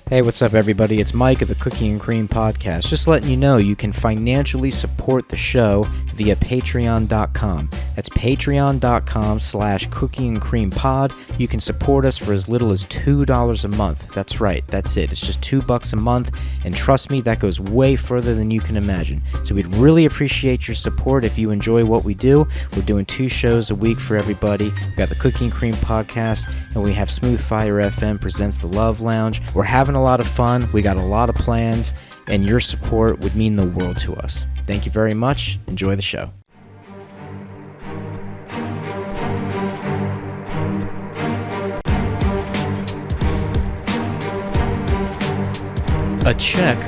Hey, what's up, everybody? It's Mike of the Cookie and Cream Podcast. Just letting you know you can financially support the show via patreon.com. That's patreon.com/Cookie and Cream Pod. You can support us for as little as $2 a month. That's right. That's it. It's just $2 a month. And trust me, that goes way further than you can imagine. So we'd really appreciate your support if you enjoy what we do. We're doing 2 shows a week for everybody. We've got the Cookie and Cream Podcast, and we have Smooth Fire FM presents the Love Lounge. We're having a lot of fun. We got a lot of plans, and your support would mean the world to us. Thank you very much. Enjoy the show. A check,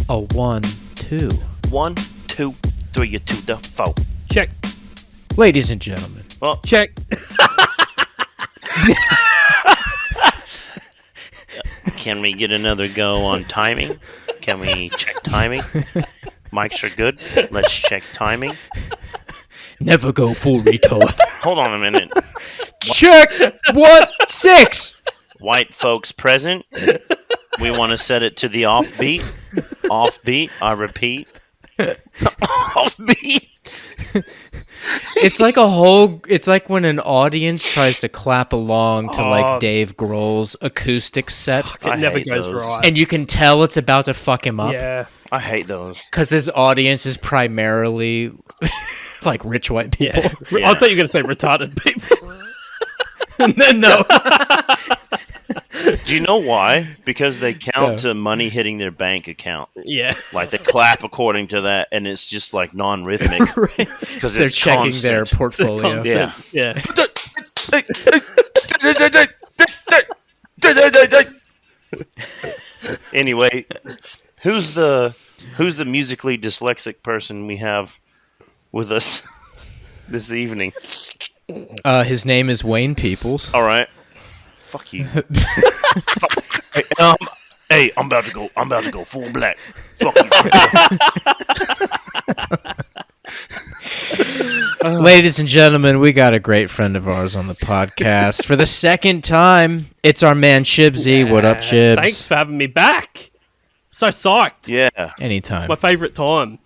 a 1, 2. 1, 2, 3, you to the 4. Check. Ladies and gentlemen. Well, Check. can we get another go on timing? Can we check timing? Mics are good. Let's check timing. Never go full retard. Hold on a minute. Check 1, 6. White folks present. We want to set it to the offbeat. Offbeat. I repeat. Offbeat. It's like when an audience tries to clap along to like Dave Grohl's acoustic set. It never goes right. And you can tell it's about to fuck him up. Yeah. I hate those. Because his audience is primarily like rich white people. Yeah. I thought you were going to say retarded people. No. Do you know why? Because they count to money hitting their bank account. Yeah. Like they clap according to that, and it's just like non-rhythmic. Because They're it's checking constant. their portfolio. Yeah. Yeah. Anyway, who's the musically dyslexic person we have with us this evening? His name is Wayne Peoples. All right. Fuck you. Hey, I'm about to go full black. Fuck you. Ladies and gentlemen, we got a great friend of ours on the podcast. For the second time, it's our man Chibbsy. What up, Chibbs? Thanks for having me back. So psyched. Yeah. Anytime. My favourite time.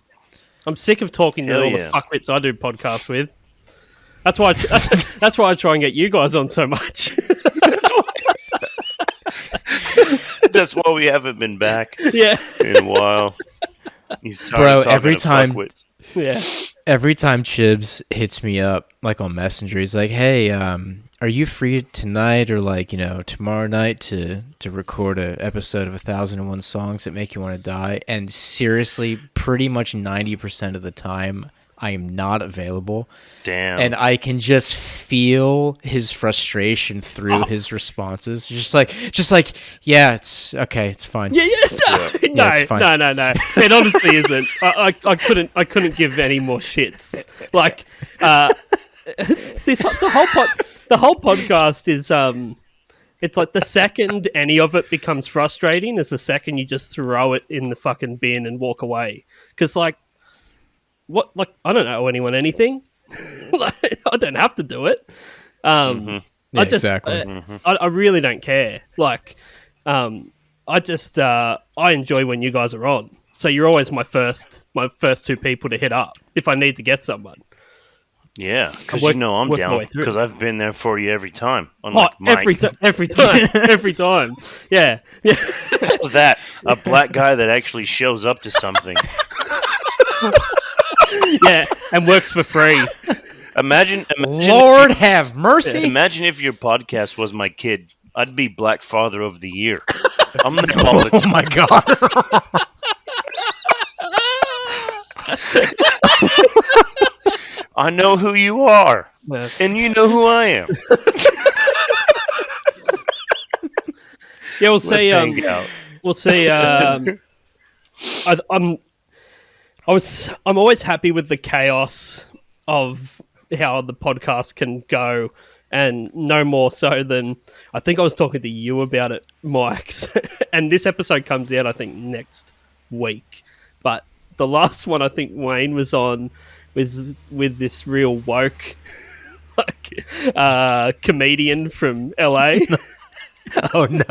I'm sick of talking to Hell all yeah. the fuckwits I do podcasts with. That's why I try and get you guys on so much. That's why we haven't been back Yeah. in a while. He's tired Bro, of talking every to time- fuckwits. Yeah. Every time Chibbs hits me up, like on Messenger, he's like, "Hey, are you free tonight or tomorrow night to record an episode of 1001 Songs That Make You Want to Die?" And seriously, pretty much 90% of the time, I am not available. Damn. And I can just feel his frustration through his responses. Just like, yeah, it's okay, it's fine. Yeah. No, it's fine. no. It honestly isn't. I couldn't give any more shits. Like, the whole podcast is it's like the second any of it becomes frustrating is the second you just throw it in the fucking bin and walk away. Because like, what? Like, I don't owe anyone anything. Like, I don't have to do it. Yeah, exactly. I really don't care. Like, I enjoy when you guys are on. So you're always my first 2 people to hit up if I need to get someone. Yeah, because work I'm my way down through. because I've been there for you every time. Unlike Mike. Every time. Yeah. What was that? A black guy that actually shows up to something. Yeah, and works for free. Imagine Lord have mercy. Imagine if your podcast was my kid. I'd be Black Father of the Year. I'm there all the time. Oh my god. I know who you are, Yeah. and you know who I am. Yeah, we'll Let's see. hang out. We'll see. I'm always happy with the chaos of how the podcast can go, and no more so than I think I was talking to you about it, Mike. And this episode comes out, I think, next week. But the last one I think Wayne was on was with this real woke comedian from LA. Oh no,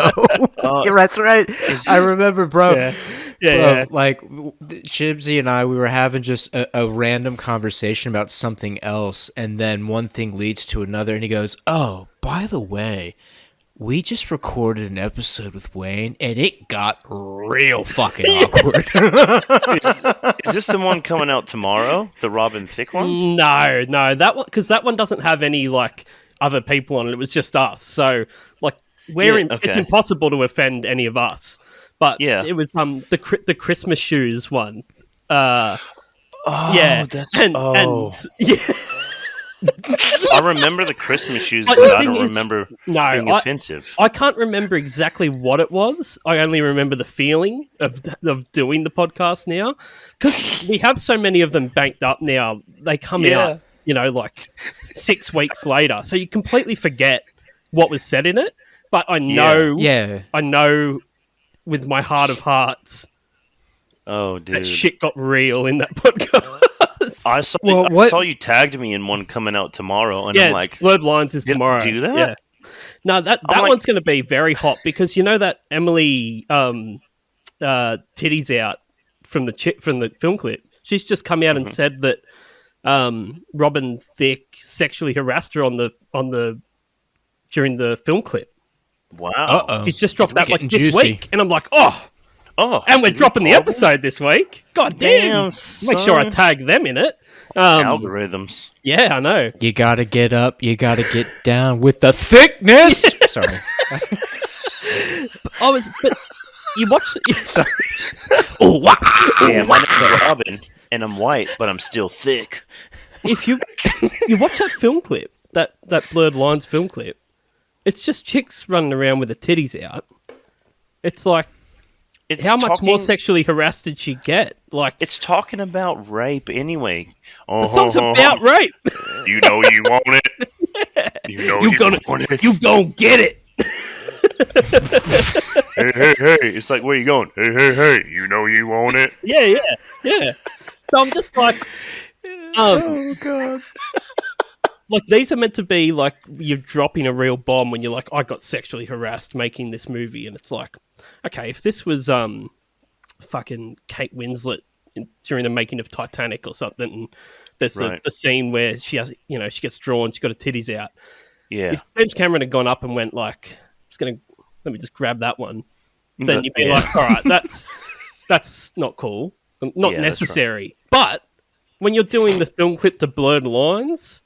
Uh, yeah, that's right. I remember, bro. Yeah. Bro, like Chibbsy and I, we were having just a random conversation about something else, and then one thing leads to another, and he goes, "Oh, by the way, we just recorded an episode with Wayne, and it got real fucking awkward." Is this the one coming out tomorrow? The Robin Thicke one? No, that one, because that one doesn't have any like other people on it. It was just us. So like it's okay. impossible to offend any of us. But Yeah. it was the Christmas shoes one. Oh, Yeah, that's and yeah. I remember the Christmas shoes, But but the I thing don't is- remember No, being offensive. I can't remember exactly what it was. I only remember the feeling of doing the podcast now, because we have so many of them banked up now. They come out, like 6 weeks later, so you completely forget what was said in it. But I know, Yeah. I know, with my heart of hearts, Oh, that dude. shit got real in that podcast. I saw, Well, I what- saw you tagged me in one coming out tomorrow, and Yeah, I'm like, Blurred Lines is Did it tomorrow. do that? Yeah. No, that I'm like- one's going to be very hot, because you know that Emily titties out from the film clip. She's just come out and said that Robin Thicke sexually harassed her on the during the film clip. wow. Uh-oh. She's just dropped that like Getting this juicy. week, and I'm like, oh, Oh, and we're did we dropping the call them? episode this week. God damn! Damn, Make sure I son. tag them in it. Algorithms. Yeah, I know. You gotta get up. You gotta get down with the thickness. Sorry. But you watch. Sorry. Oh, wow. Yeah, my name's Robin, and I'm white, but I'm still thick. If you watch that film clip, that Blurred Lines film clip, it's just chicks running around with the titties out. It's like, It's how much more talking- sexually harassed did she get? Like, It's talking about rape anyway. Oh, the song's about rape. You know you want it. You know you want it. You gon' get it. Hey. It's like, where you going? Hey. You know you want it. Yeah. So I'm just like, Oh, God. like, these are meant to be like you're dropping a real bomb when you're like, I got sexually harassed making this movie, and it's like, okay, if this was fucking Kate Winslet during the making of Titanic or something, and there's Right. the scene where she has, she gets drawn, she's got her titties out. Yeah. If James Cameron had gone up and went like, let me just grab that one, then you'd be Yeah. like, all right, that's not cool, not Yeah, that's necessary. But when you're doing the film clip to Blurred Lines,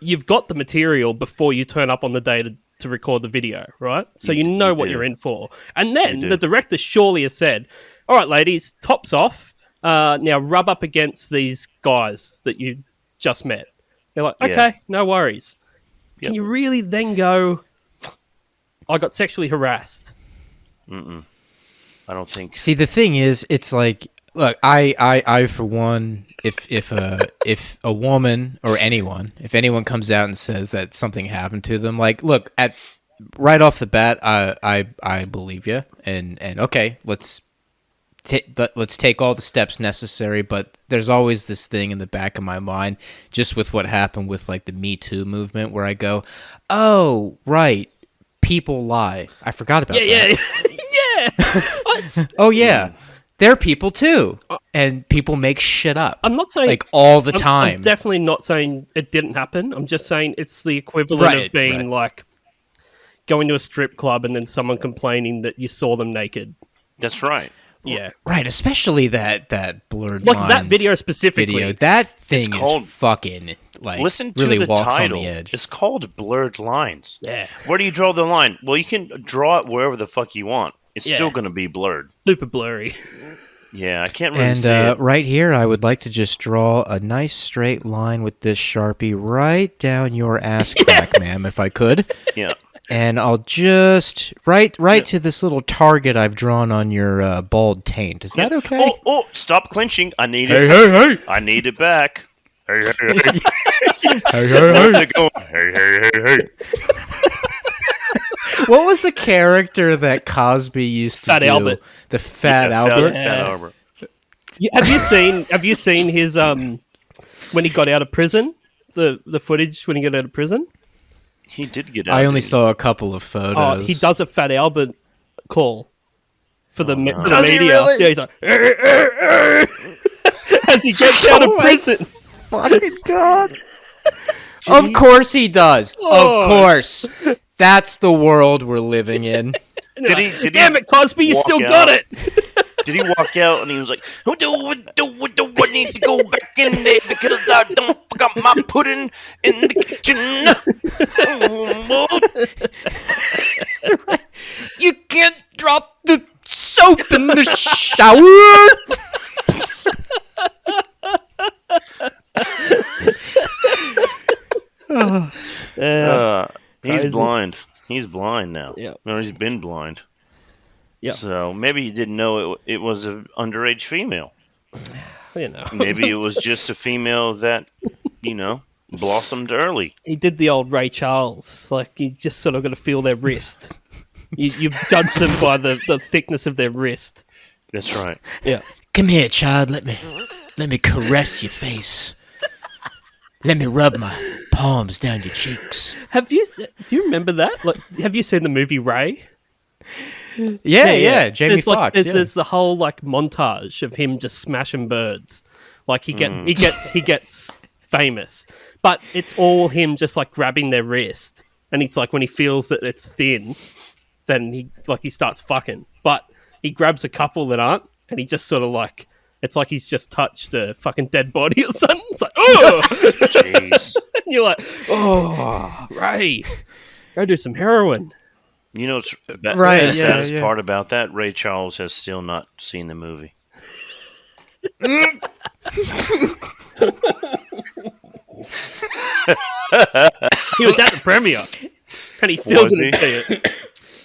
you've got the material before you turn up on the day to record the video, right? So you know what do. you're in for. And then You do. the director surely has said, all right, ladies, tops off. Now rub up against these guys that you just met. They're like, okay, Yeah. no worries. Yep. Can you really then go, I got sexually harassed? I don't think. See, the thing is, it's like, look, I for one, if a woman or if anyone comes out and says that something happened to them, like, look, right off the bat, I believe you, and okay, let's take all the steps necessary. But there's always this thing in the back of my mind, just with what happened with like the Me Too movement, where I go, oh right, people lie. I forgot about that. Yeah. Oh yeah, they're people too, and people make shit up I'm not saying like all the I'm time. definitely not saying it didn't happen. I'm just saying it's the equivalent of being like going to a strip club and then someone complaining that you saw them naked. That's right. Yeah. Right, especially that Blurred Like that Lines video specifically. video. That thing called- is fucking like Listen to really the walks title. on the edge. It's called Blurred Lines. Yeah. Where do you draw the line? Well, you can draw it wherever the fuck you want. It's Yeah. still going to be blurred. Super blurry. Yeah, I can't really And see it. right here, I would like to just draw a nice straight line with this Sharpie right down your ass crack, ma'am, if I could. Yeah. And I'll just right to this little target I've drawn on your bald taint. Is that okay? Oh, stop clinching. I need it. hey! I need it back. Hey. Hey, How's it going? Hey. What was the character that Cosby used to Fat do? Albert. The Fat Yeah, Albert? Fat Albert. Have you seen his when he got out of prison? The footage when he got out of prison? He did get out. I only didn't he? saw a couple of Oh, photos. he does a Fat Albert call for the, no. for the Does he media. really? Yeah, he's like, as he gets out of Oh my prison. Fucking God. Did Of he? course he does. Oh. Of course. That's the world we're living in. And Did they're he- like, did he Damn it, Cosby, you walk still out? got it. Did he walk out and he was like, "Who do I need to go back in there because I don't forgot my pudding in the kitchen." You can't drop the soap in the shower. He's Crazy. blind. He's blind now. Yeah. No, he's been blind. Yeah. So maybe he didn't know it was an underage female. You know. Maybe it was just a female that, blossomed early. He did the old Ray Charles. Like, you just sort of got to feel their wrist. You judge them by the thickness of their wrist. That's right. Yeah. Come here, child. Let me caress your face. Let me rub my palms down your cheeks. Do you remember that? Like, have you seen the movie Ray? Yeah. Jamie There's, like, Foxx. there's the whole like montage of him just smashing birds. Like he gets famous, but it's all him just like grabbing their wrist, and it's like when he feels that it's thin, then he starts fucking. But he grabs a couple that aren't, and he just sort of like it's like he's just touched a fucking dead body or something. It's like oh, Jeez. and you're like oh, Ray, go do some heroin. You know, it's Right, the yeah, saddest yeah. part about that, Ray Charles has still not seen the movie. He was at the premiere, and he still Was didn't see it.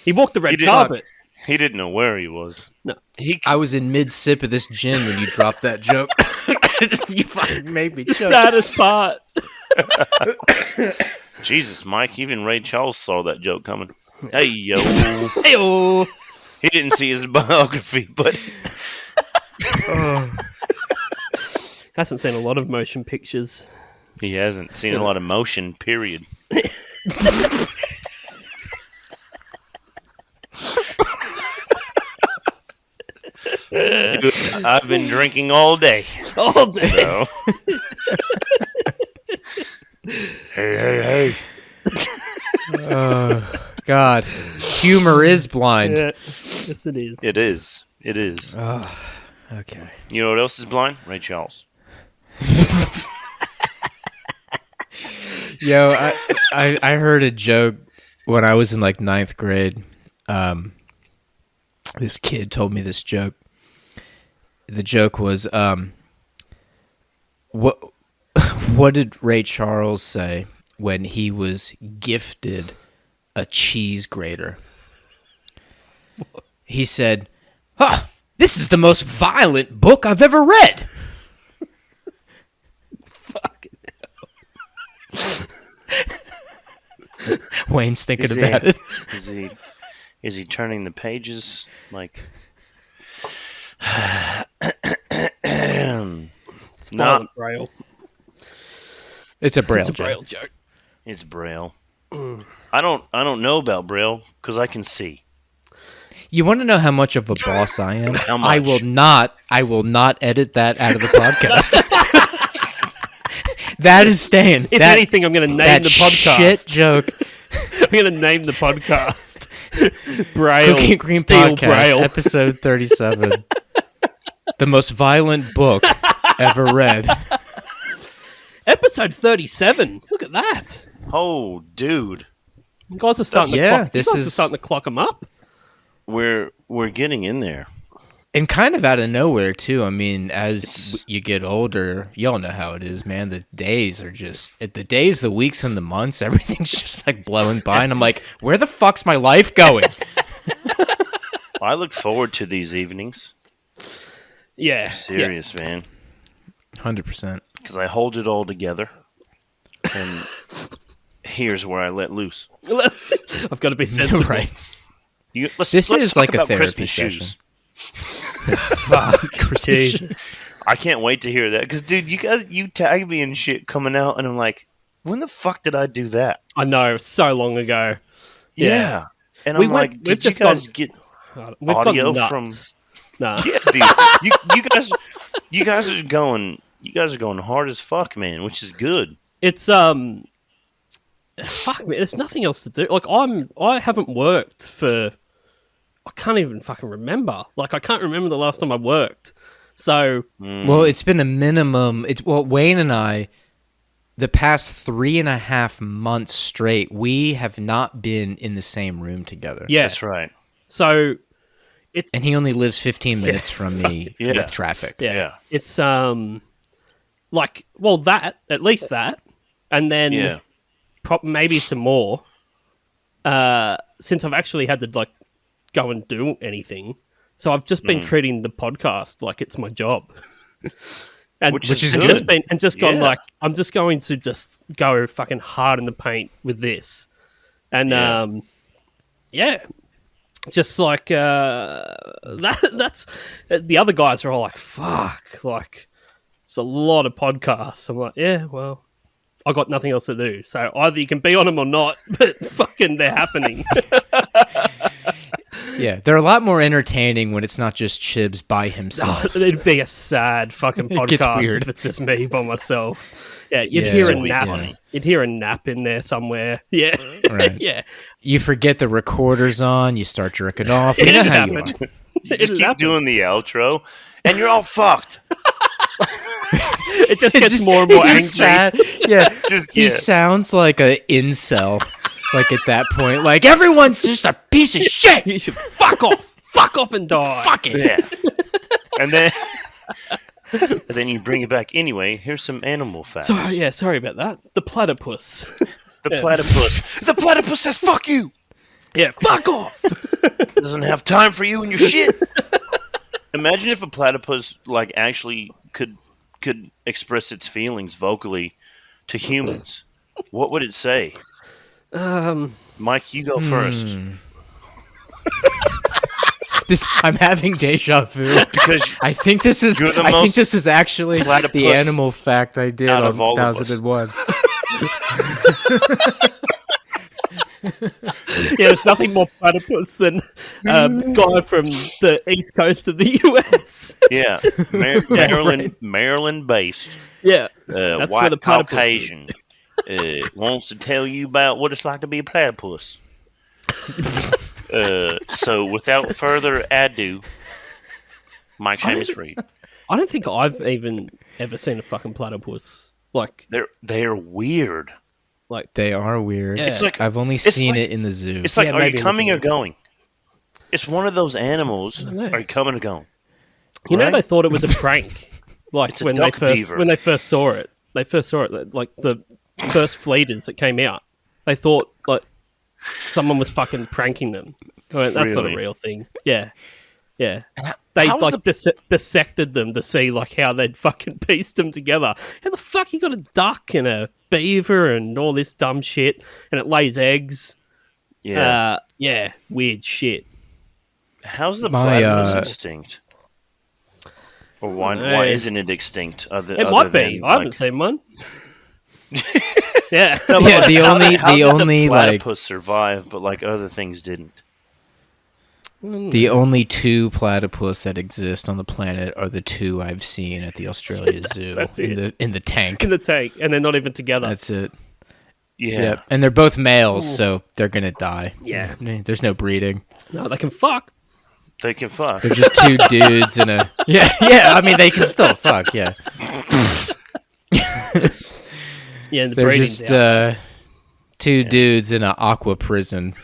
He walked the red He did not- carpet. He didn't know where he was. No. I was in mid sip of this gin when you dropped that joke. You fucking made me The choke. saddest part. Jesus, Mike, even Ray Charles saw that joke coming. Hey, yo. Hey-oh. He didn't see his biography, but Hasn't seen a lot of motion pictures. he hasn't seen a lot of motion, period. Dude, I've been drinking all day. Oh, damn. So. Hey. Oh, God. Humor is blind. Yeah. Yes, it is. It is. It is. Okay. You know what else is blind? Ray Charles. Yo, I heard a joke when I was in like 9th grade. This kid told me this joke. The joke was, what did Ray Charles say when he was gifted a cheese grater? He said, this is the most violent book I've ever read. Fuck. Wayne's thinking about it. Is he turning the pages like? It's No. violent Braille. It's a braille It's a joke. Braille joke. It's Braille. I don't know about Braille because I can see. You want to know how much of a boss I am? How I much? will not edit that out of the podcast. That is staying. If that, anything, I'm going to name that the podcast. shit joke. I'm going to name the podcast Braille. Cookie and Cream Steel Podcast, Braille. episode 37. The most violent book ever read. Episode 37. Look at that. Oh, dude, You guys are starting to Yeah, clock. this you guys are is- starting to clock them up. we're getting in there. And kind of out of nowhere, too. I mean, as It's- you get older, y'all know how it is, man. The days are just... The days, the weeks, and the months, everything's just, like, blowing by. And I'm like, where the fuck's my life going? I look forward to these evenings. Yeah. Serious, man, 100%. because I hold it all together, and here's where I let loose. Yeah. I've got to be sensible. Right. Let's This is talk like a about therapy Christmas session. shoes. Jesus. I can't wait to hear that because, dude, you tagged me and shit coming out, and I'm like, when the fuck did I do that? I know, so long ago. Yeah. And We I'm went- like, we've did you just guys gone- get We've audio gone from? nuts. Nah. Yeah, dude. You guys are going hard as fuck, man, which is good. It's fuck me. There's nothing else to do. Like I haven't worked for. I can't even fucking remember. Like I can't remember the last time I worked. So Well, it's been a minimum. Wayne and I, the past 3.5 months straight, we have not been in the same room together. yeah. That's right. So it's And he only lives 15 minutes from me Yeah. with traffic. Yeah. It's like that at least that, and then Yeah. maybe some more. Since I've actually had to like go and do anything, so I've just been treating the podcast like it's my job, and Which is and good. just gone Yeah. like I'm just going to just go fucking hard in the paint with this, and Yeah. just like that's the other guys are all like fuck, like it's a lot of podcasts. I'm like, yeah, well, I got nothing else to do, so either you can be on them or not, but fucking they're happening. Yeah, they're a lot more entertaining when it's not just Chibbs by himself. It'd be a sad fucking It gets podcast weird. if it's just me by myself. Yeah, you'd Yeah, hear a sweet, nap. funny. You'd hear a nap in there somewhere. Yeah, Right. yeah. You forget the recorder's on, you start jerking off. You It know just how you happened. are. You just It'll keep happen. doing the outro, and you're all fucked. It just gets It's more and more angry. just sad. Yeah, Just he yeah. sounds like a incel. Like at that point, like everyone's just a piece of shit. You should fuck off and die. Fuck it. Yeah. And then you bring it back anyway. Here's some animal facts. Sorry about that. The platypus. The platypus. The platypus says "fuck you." Yeah, fuck off. Doesn't have time for you and your shit. Imagine if a platypus like actually could express its feelings vocally to humans. What would it say? Mike, you go first. I'm having deja vu. Because I think this is. You're the I think most this was actually platypus the animal fact I did out on of all of us. 2001. Yeah, there's nothing more platypus than guy from the east coast of the US. yeah, Maryland based, Yeah, where white the platypus Caucasian wants to tell you about what it's like to be a platypus. So without further ado, Mike Seamus Reed. I don't think I've even ever seen a fucking platypus. Like, They're weird. They are weird. Yeah. It's like I've only it's seen like- it in the zoo. It's like, Yeah, are you maybe coming or looking. going? It's one of those animals. know. Are you coming or going? you know, Right? they thought it was a prank. Like It's a when they duck beaver. first saw it, like the first fleeters that came out. They thought like someone was fucking pranking them. I went, that's not a Really? real thing. Yeah, yeah. They how's like dissected them to see like how they'd fucking pieced them together. How the fuck you got a duck and a beaver and all this dumb shit, and it lays eggs? Yeah. Yeah, weird shit. How's the My, platypus extinct? Or why Hey. isn't it extinct? It might be. I haven't seen one. Yeah. Yeah, the only like platypus survive, but like other things didn't. the only two platypus that exist on the planet are the two I've seen at the Australia Zoo That's in the tank. in the tank, and they're not even together. That's it. Yeah. Yeah, and they're both males, so they're gonna die. Yeah. There's no breeding. No, they can fuck. They can fuck. They're just two dudes in a yeah. I mean, they can still fuck. Yeah, Yeah, and the they're breeding's just out. two dudes in an aqua prison,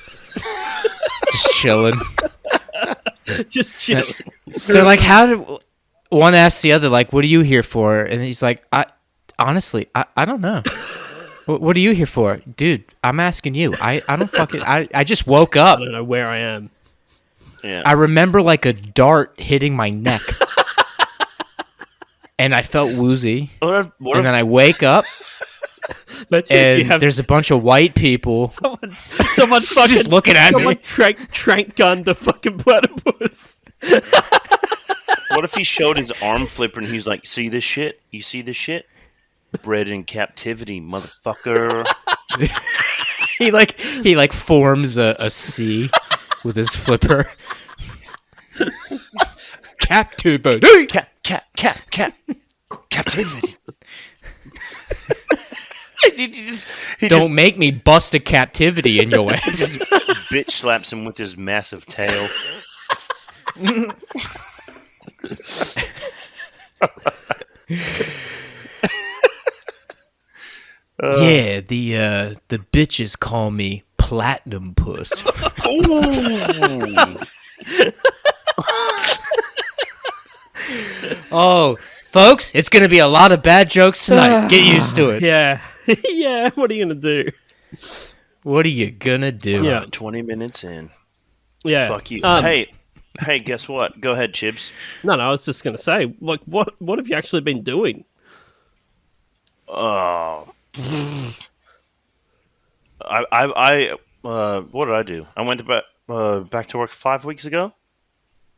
just chilling. Just chilling. They're like, how did one asks the other, like, what are you here for? And he's like, honestly, I don't know. What are you here for? Dude, I'm asking you. I don't fucking, I just woke up. I don't know where I am. Yeah. I remember like a dart hitting my neck. And I felt woozy. What And if then I wake up Let's see if you and have there's a bunch of white people someone fucking just looking at someone me. trank gunned the fucking platypus. What if he showed his arm flipper and he's like, "See this shit? You see this shit?" bred in captivity, motherfucker. he like forms a C with his flipper. Captivity. Captivity. Don't make me bust a captivity in your ass. Just bitch slaps him with his massive tail. Yeah, the bitches call me Platinum Puss. Ooh. Oh, folks, it's gonna be a lot of bad jokes tonight. Get used to it. Yeah. Yeah, what are you going to do? What are you gonna do? Yeah. 20 minutes in. Yeah. Fuck you. Um, Hey, guess what? Go ahead, Chibbs. No, I was just going to say, like, what have you actually been doing? Oh. I what did I do? I went back to work 5 weeks ago.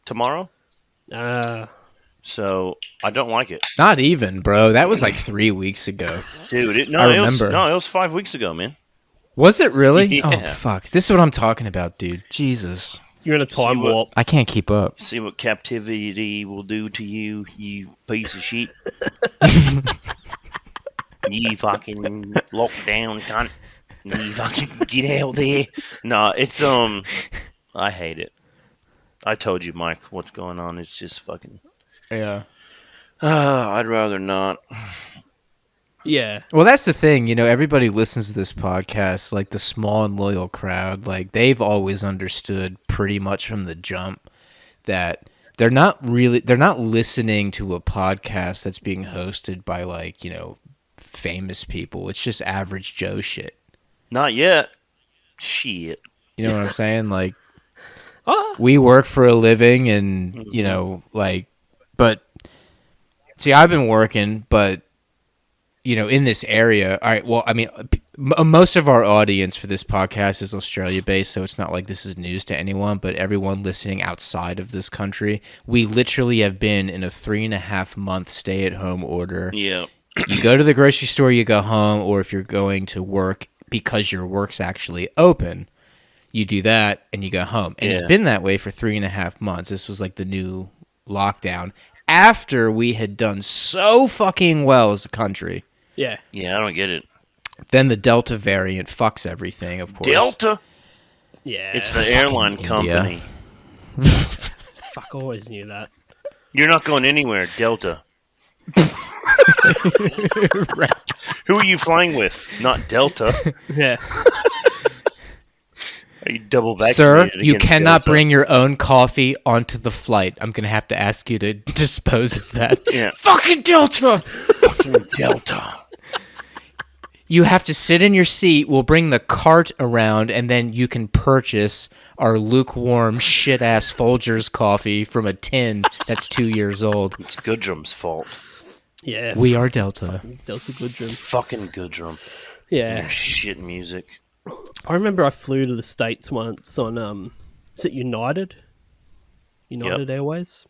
Tomorrow. So I don't like it, Not even, bro. That was like 3 weeks ago. dude. I remember. It was 5 weeks ago, man. Was it really? Yeah. Oh, fuck. This is what I'm talking about, dude. Jesus. You're in a time what- warp. I can't keep up. See what captivity will do to you, you piece of shit. You fucking lockdown cunt. You fucking get out there. No, it's I hate it. I told you, Mike, what's going on. It's just fucking. Yeah. I'd rather not. Yeah. Well, that's the thing. You know, everybody listens to this podcast, like the small and loyal crowd. Like, they've always understood pretty much from the jump that they're not listening to a podcast that's being hosted by, like, you know, famous people. It's just average Joe shit. Not yet. Shit. You know what I'm saying? Like, Oh, we work for a living and, you know, like, but see, I've been working, but, you know, in this area, all right, well, I mean, most of our audience for this podcast is Australia based, so it's not like this is news to anyone, but everyone listening outside of this country, we literally have been in a 3.5 month stay at home order. Yeah. You go to the grocery store, you go home, or if you're going to work because your work's actually open, you do that and you go home. And it's been that way for 3.5 months. This was like the new lockdown after we had done so fucking well as a country. yeah. Yeah, I don't get it. Then the Delta variant fucks everything, of course. Delta? Yeah. It's the airline India. company. Fuck, I always knew that. You're not going anywhere, Delta. Right. Who are you flying with? Not Delta. Yeah. Are you double Sir, vaccinated? you against cannot Delta? bring your own coffee onto the flight. I'm going to have to ask you to dispose of that. Yeah. Fucking Delta! Fucking Delta. You have to sit in your seat. We'll bring the cart around, and then you can purchase our lukewarm, shit-ass Folgers coffee from a tin that's 2 years old. It's Goodrum's fault. Yeah. We are Delta. Delta Goodrum. Fucking Goodrum. Yeah. Your shit music. I remember I flew to the States once on, is it United? United Airways?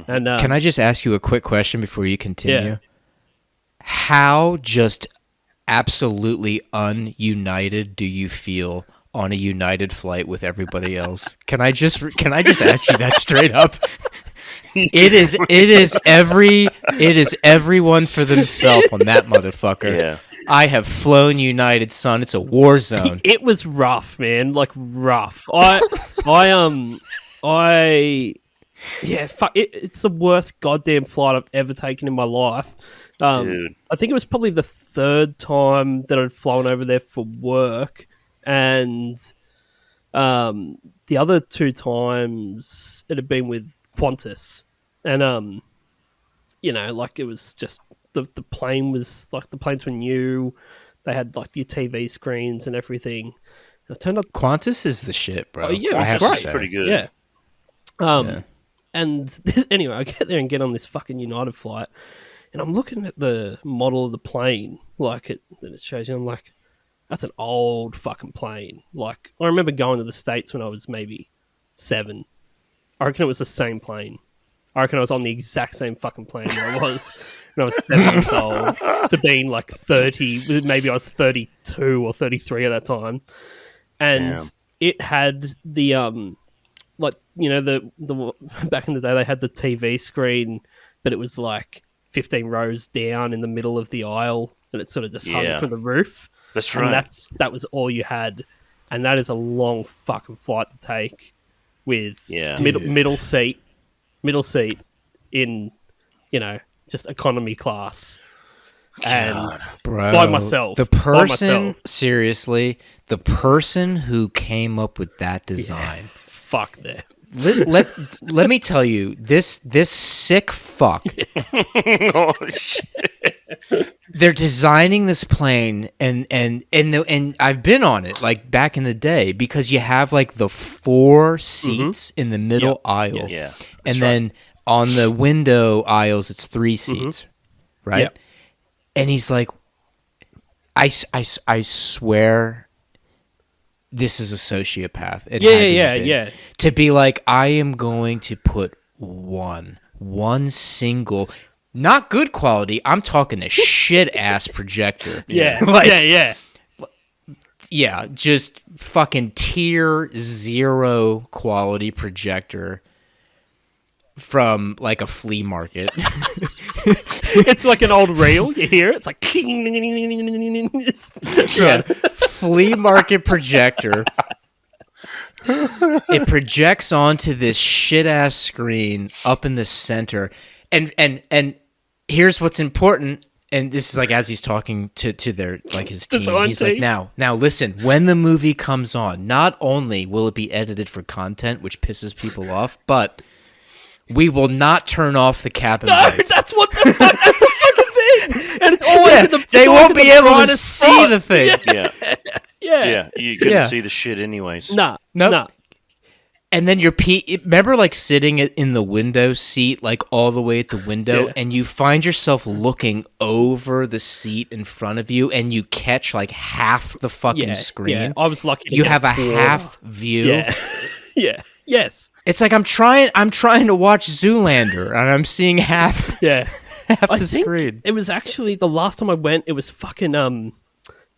And Can I just ask you a quick question before you continue? Yeah. How just absolutely ununited do you feel on a United flight with everybody else? Can I just ask you that straight up? It is everyone for themselves on that motherfucker. Yeah. I have flown United, son. It's a war zone. It was rough, man. Like rough. Yeah, fuck. It's the worst goddamn flight I've ever taken in my life. Dude. I think it was probably the third time that I'd flown over there for work, and the other two times it had been with Qantas, and you know, like it was just the plane was like the planes were new. They had like your TV screens and everything. And I turned up. Qantas is the shit, bro. Oh, yeah, I it's have great. to say. Pretty good. Yeah. Yeah. And anyway, I get there and get on this fucking United flight, and I'm looking at the model of the plane, like it shows you. I'm like, that's an old fucking plane. Like, I remember going to the States when I was maybe 7. I reckon it was the same plane. I reckon I was on the exact same fucking plane that I was when I was 7 years old to being like 30. Maybe I was 32 or 33 at that time. And Damn. it had the like, you know, the back in the day they had the TV screen, but it was like 15 rows down in the middle of the aisle, and it sort of just hung Yeah. from the roof. That's And right. that was all you had, and that is a long fucking flight to take with Yeah. middle seat in, you know, just economy class. And God. Bro, by myself. The By person, myself. seriously, the person who came up with that design. Fuck them. Let me tell you, this sick fuck. Oh, shit. They're designing this plane, and I've been on it like back in the day, because you have like the 4 seats in the middle aisle, Yeah. and then on the window aisles it's 3 seats, right? Yep. And he's like, I swear, this is a sociopath. It had to have been. Yeah. To be like, I am going to put one single, not good quality, I'm talking a shit ass projector. Yeah. Like, yeah. yeah, just fucking tier 0 quality projector from like a flea market. It's like an old reel. You hear it? It's like... Yeah, flea market projector. It projects onto this shit ass screen up in the center, and here's what's important. And this is like as he's talking to their like his team. Design He's like, team. now listen. When the movie comes on, not only will it be edited for content, which pisses people off, but we will not turn off the cabin No, lights. that's what the fuck. That's the fucking thing. And it's always Yeah, in the. they it's always won't in be the able to brightest see spot. the thing. Yeah. Yeah. Yeah. You couldn't Yeah. see the shit anyways. Nah. Nope. Nah. And then remember like sitting in the window seat, like all the way at the window, Yeah. and you find yourself looking over the seat in front of you, and you catch like half the fucking Yeah. screen. Yeah. I was lucky. To You get have a 4. half view. Yeah. Yeah. Yes. It's like I'm trying to watch Zoolander, and I'm seeing half Yeah. half I the think screen. it was actually the last time I went. It was fucking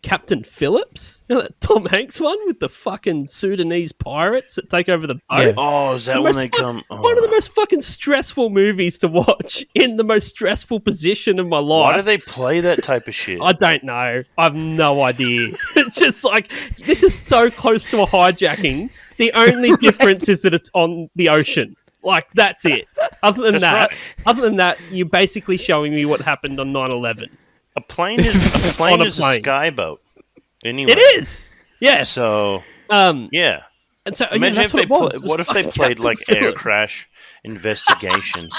Captain Phillips. You know that Tom Hanks one with the fucking Sudanese pirates that take over the boat. Yeah. Oh, is that The when most they fu- come? Oh. One of the most fucking stressful movies to watch in the most stressful position of my life. Why do they play that type of shit? I don't know. I have no idea. It's just like, this is so close to a hijacking. The only difference is that it's on the ocean. Like, that's it. Other than That's right. you're basically showing me what happened on 9/11. A plane is a plane On a is a plane. skyboat. Anyway. It is. Yes. So yeah. And so Imagine that's if they what it was. It was what if they fucking played Captain like Phillips. air crash investigations?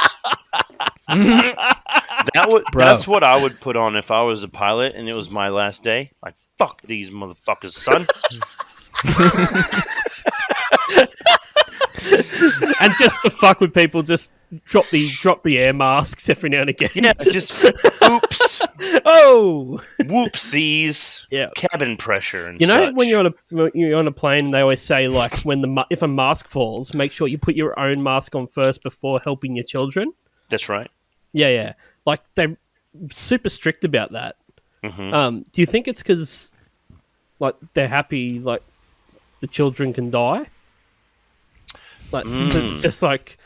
That's what I would put on if I was a pilot and it was my last day. Like, fuck these motherfuckers, son. And just to fuck with people, just drop the air masks every now and again. Yeah, just oops, oh, whoopsies, yeah. cabin pressure, and You know such. when you're on a plane, and they always say like if a mask falls, make sure you put your own mask on first before helping your children. That's right. Yeah. Like they're super strict about that. Mm-hmm. Do you think it's because like they're happy like the children can die? Like it's just like,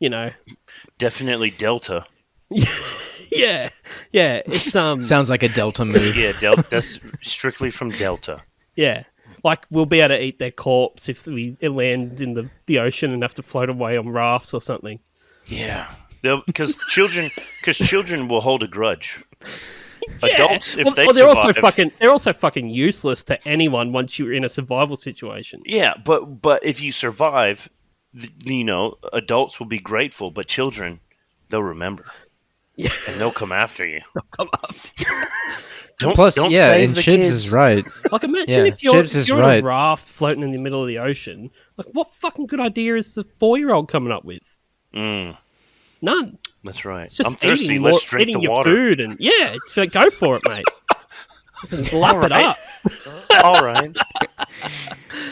you know. Definitely Delta. Yeah. It's Sounds like a Delta move. Yeah, that's strictly from Delta. Yeah. Like, we'll be able to eat their corpse if we land in the ocean and have to float away on rafts or something. Yeah, because children will hold a grudge. Yeah. Adults, if they they're survive, they're also fucking useless to anyone once you're in a survival situation. yeah, but if you survive, adults will be grateful, but children, they'll remember. Yeah. And they'll come after you. Come up. Don't yeah, save and the Chibbs kids. is right. Like, imagine Yeah, if you're, Chibbs if is you're on right. a raft floating in the middle of the ocean. Like, what fucking good idea is the 4-year-old coming up with? Mm, None. that's right. It's just I'm thirsty. eating, Let's drink eating the your water. food and it's like, go for it, mate. Lap it right. up. All right.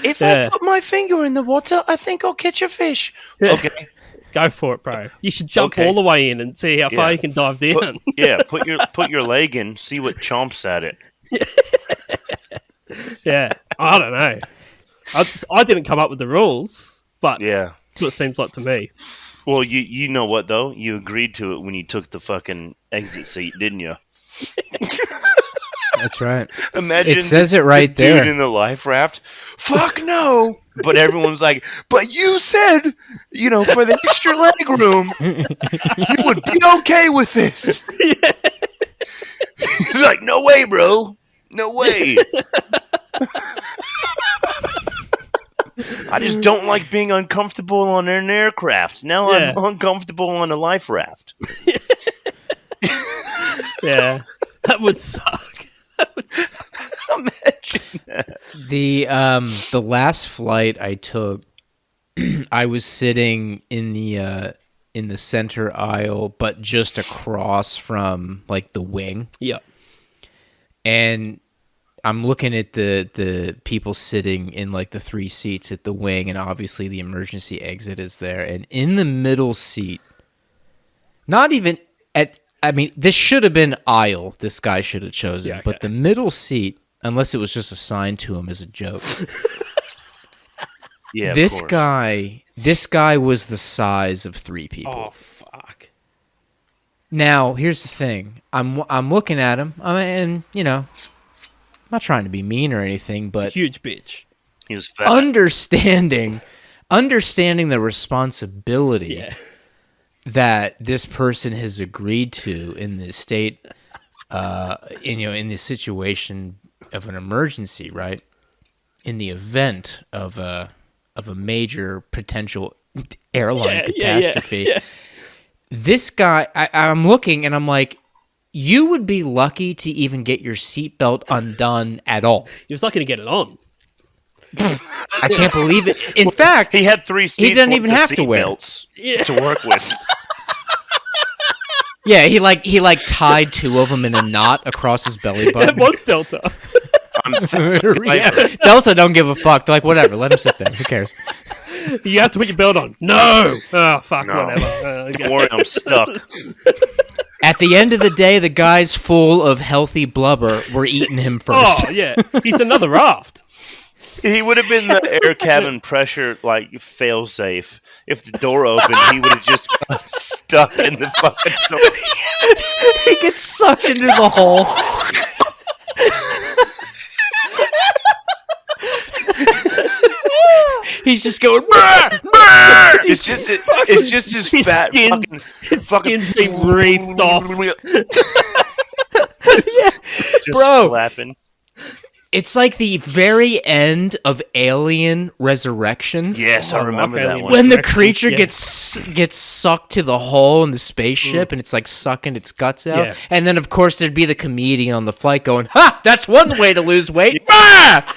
If Yeah. I put my finger in the water, I think I'll catch a fish. Yeah. Okay. Go for it, bro. You should jump Okay. all the way in and see how far Yeah. you can dive down. Put your leg in, see what chomps at it. Yeah, I don't know. I didn't come up with the rules, but Yeah. that's what it seems like to me. Well, you know what though? You agreed to it when you took the fucking exit seat, didn't you? That's right. Imagine It says it right the dude there. in the life raft. Fuck no! But everyone's like, but you said, for the extra leg room, you would be okay with this. He's like, no way, bro. No way. I just don't like being uncomfortable on an aircraft. Now Yeah. I'm uncomfortable on a life raft. Yeah, that would suck. Imagine that. The last flight I took, I was sitting in the center aisle, but just across from like the wing, Yeah, and I'm looking at the people sitting in like the 3 seats at the wing, and obviously the emergency exit is there, and in the middle seat, not even at. I mean, this should have been aisle. This guy should have chosen, Yeah, okay. but the middle seat, unless it was just assigned to him as a joke. Yeah, This of course. this guy was the size of 3 people. Oh fuck. Now, here's the thing. I'm looking at him, and I'm not trying to be mean or anything, but Huge bitch. He was fat. understanding the responsibility Yeah. that this person has agreed to in this state, in this situation of an emergency, right? In the event of a major potential airline catastrophe. Yeah. This guy, I'm looking and I'm like, you would be lucky to even get your seatbelt undone at all. He was lucky to get it on. I can't believe it. In fact, He had 3 seats. doesn't worth even of have to seat wear it. belts to work with. yeah, he tied 2 of them in a knot across his belly It button. was Delta. I'm fat. Yeah. Delta don't give a fuck. They're like, whatever, let him sit there. Who cares? You have to put your belt on. No. Oh fuck. No. Whatever. Don't worry, I'm stuck. At the end of the day, the guys full of healthy blubber were eating him first. Oh yeah. He's another raft. He would have been the air cabin pressure fail safe. If the door opened, he would have just got stuck in the fucking door. He gets sucked into the hole. He's just going. "Brr, brr." It's just his His fat skin- fucking His skin's being reefed off. Just Bro. slapping. It's like the very end of Alien Resurrection. Yes, I remember that one. When the Resurrection, creature yeah. gets sucked to the hole in the spaceship and it's like sucking its guts out. Yeah. And then, of course, there'd be the comedian on the flight going, ha, that's one way to lose weight. Ah!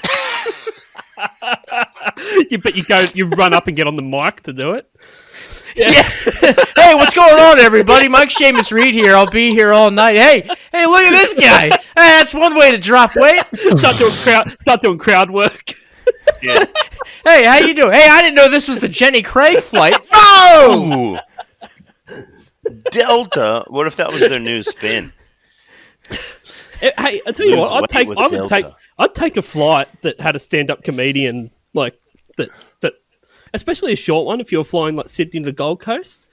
You run up and get on the mic to do it. Yeah. Hey, what's going on, everybody? Mike Seamus Reed here. I'll be here all night. Hey, look at this guy. Hey, that's one way to drop weight. Start doing crowd work. Yeah. Hey, how you doing? Hey, I didn't know this was the Jenny Craig flight. Oh! Ooh. Delta. What if that was their new spin? Hey, I tell you Lose what, weight with Delta. I'd take a flight that had a stand-up comedian like that, especially a short one. If you're flying like Sydney to Gold Coast,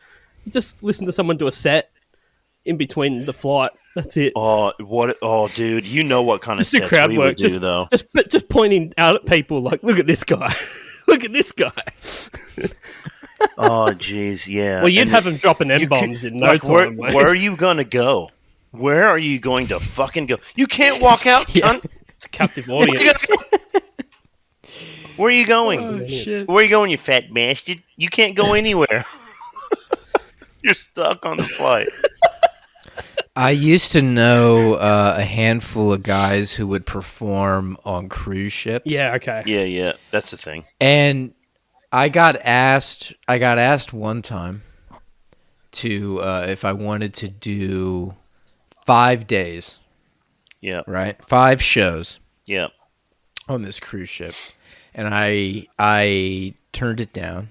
just listen to someone do a set in between the flight. That's it. Oh, what? Oh, dude, you know what kind of Just the sets crowd we work. would do, though. Just pointing out at people like, look at this guy, look at this guy. Oh, jeez, yeah. Well, you'd And have him dropping you N-bombs could- in no like, time. mate. where are you gonna go? Where are you going to fucking go? You can't walk out. Yeah. Cunt. It's a captive audience. Where are you going? Oh, shit. Where are you going, you fat bastard? You can't go anywhere. You're stuck on the flight. I used to know a handful of guys who would perform on cruise ships. Yeah. Okay. Yeah, that's the thing. And I got asked one time to if I wanted to do 5 days, Yeah, right? 5 shows yeah. on this cruise ship. And I turned it down.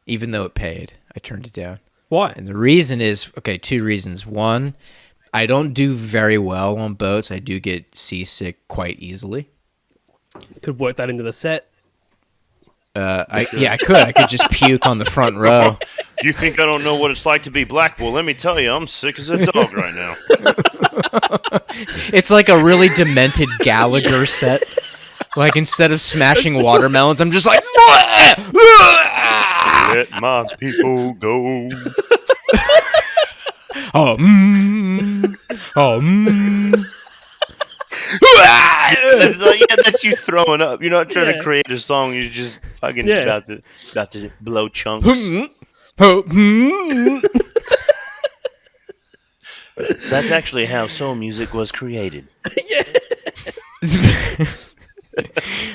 even though it paid. I turned it down. Why? And the reason is, okay, 2 reasons. One, I don't do very well on boats. I do get seasick quite easily. Could work that into the set. I could. I could just puke on the front row. You think I don't know what it's like to be black? Well, let me tell you, I'm sick as a dog right now. It's like a really demented Gallagher set. Like, instead of smashing watermelons, I'm just like... Let my people go. Oh, That's you throwing up. You're not trying to create a song. You're just fucking about to blow chunks. That's actually how soul music was created.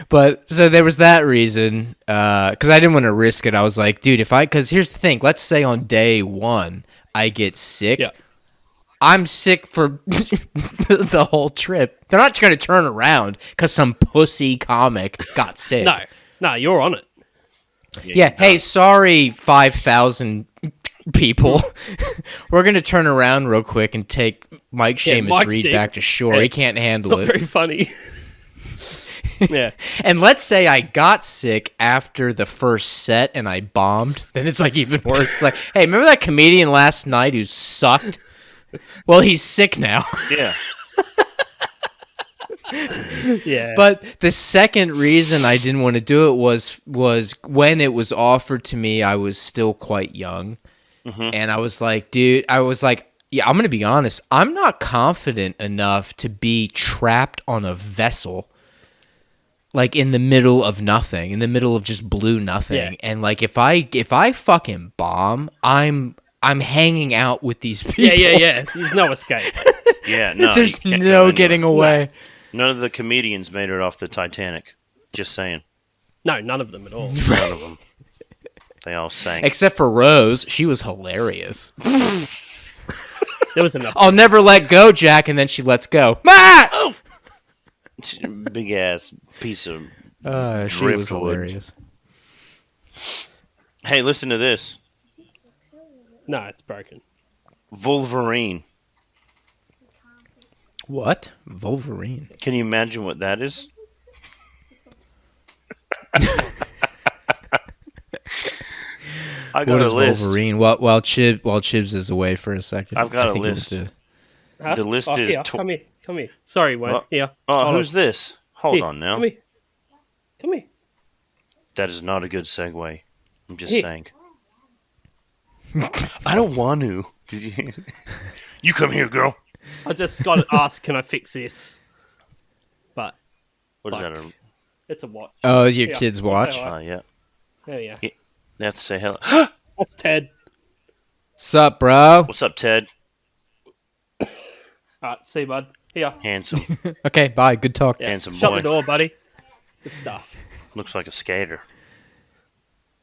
But so there was that reason, because I didn't want to risk it. I was like, dude, because here's the thing. Let's say on day 1 I get sick. Yeah. I'm sick for the whole trip. They're not going to turn around because some pussy comic got sick. No, you're on it. Yeah. Hey, sorry, 5,000 people. We're going to turn around real quick and take Mike Seamus Reed back to shore. He can't handle It's not very funny. Yeah. And let's say I got sick after the first set and I bombed. Then it's like even worse. Like, hey, remember that comedian last night who sucked? Well, he's sick now. Yeah. Yeah. But the second reason I didn't want to do it was when it was offered to me, I was still quite young. Mm-hmm. And I was like, dude, yeah, I'm going to be honest. I'm not confident enough to be trapped on a vessel, like in the middle of nothing, in the middle of just blue nothing. Yeah. And like, if I fucking bomb, I'm hanging out with these people. Yeah. There's no escape. Yeah, no. There's no getting away. None of the comedians made it off the Titanic. Just saying. No, none of them at all. None of them. They all sank. Except for Rose. She was hilarious. There was enough. I'll never let go, Jack, and then she lets go. Matt! Oh! Big ass piece of she was hilarious. Hey, listen to this. No, it's broken. Wolverine. What? Wolverine. Can you imagine what that is? I got what a is list. Wolverine? While Chibbs is away for a second. I've got a list. The list is... Here, come here. Sorry, Wayne. Here. Oh, who's this? Hold on now. Come here. That is not a good segue. I'm just saying. I don't want to. You come here, girl. I just got to ask, can I fix this? But what is that? It's a watch. Oh, your kid's watch? Oh, yeah. Oh, yeah. They have to say hello. That's Ted. Sup, bro? What's up, Ted? Alright, see you, bud. Here. Handsome. Okay, bye. Good talk. Yeah. Handsome Shut boy. the door, buddy. Good stuff. Looks like a skater.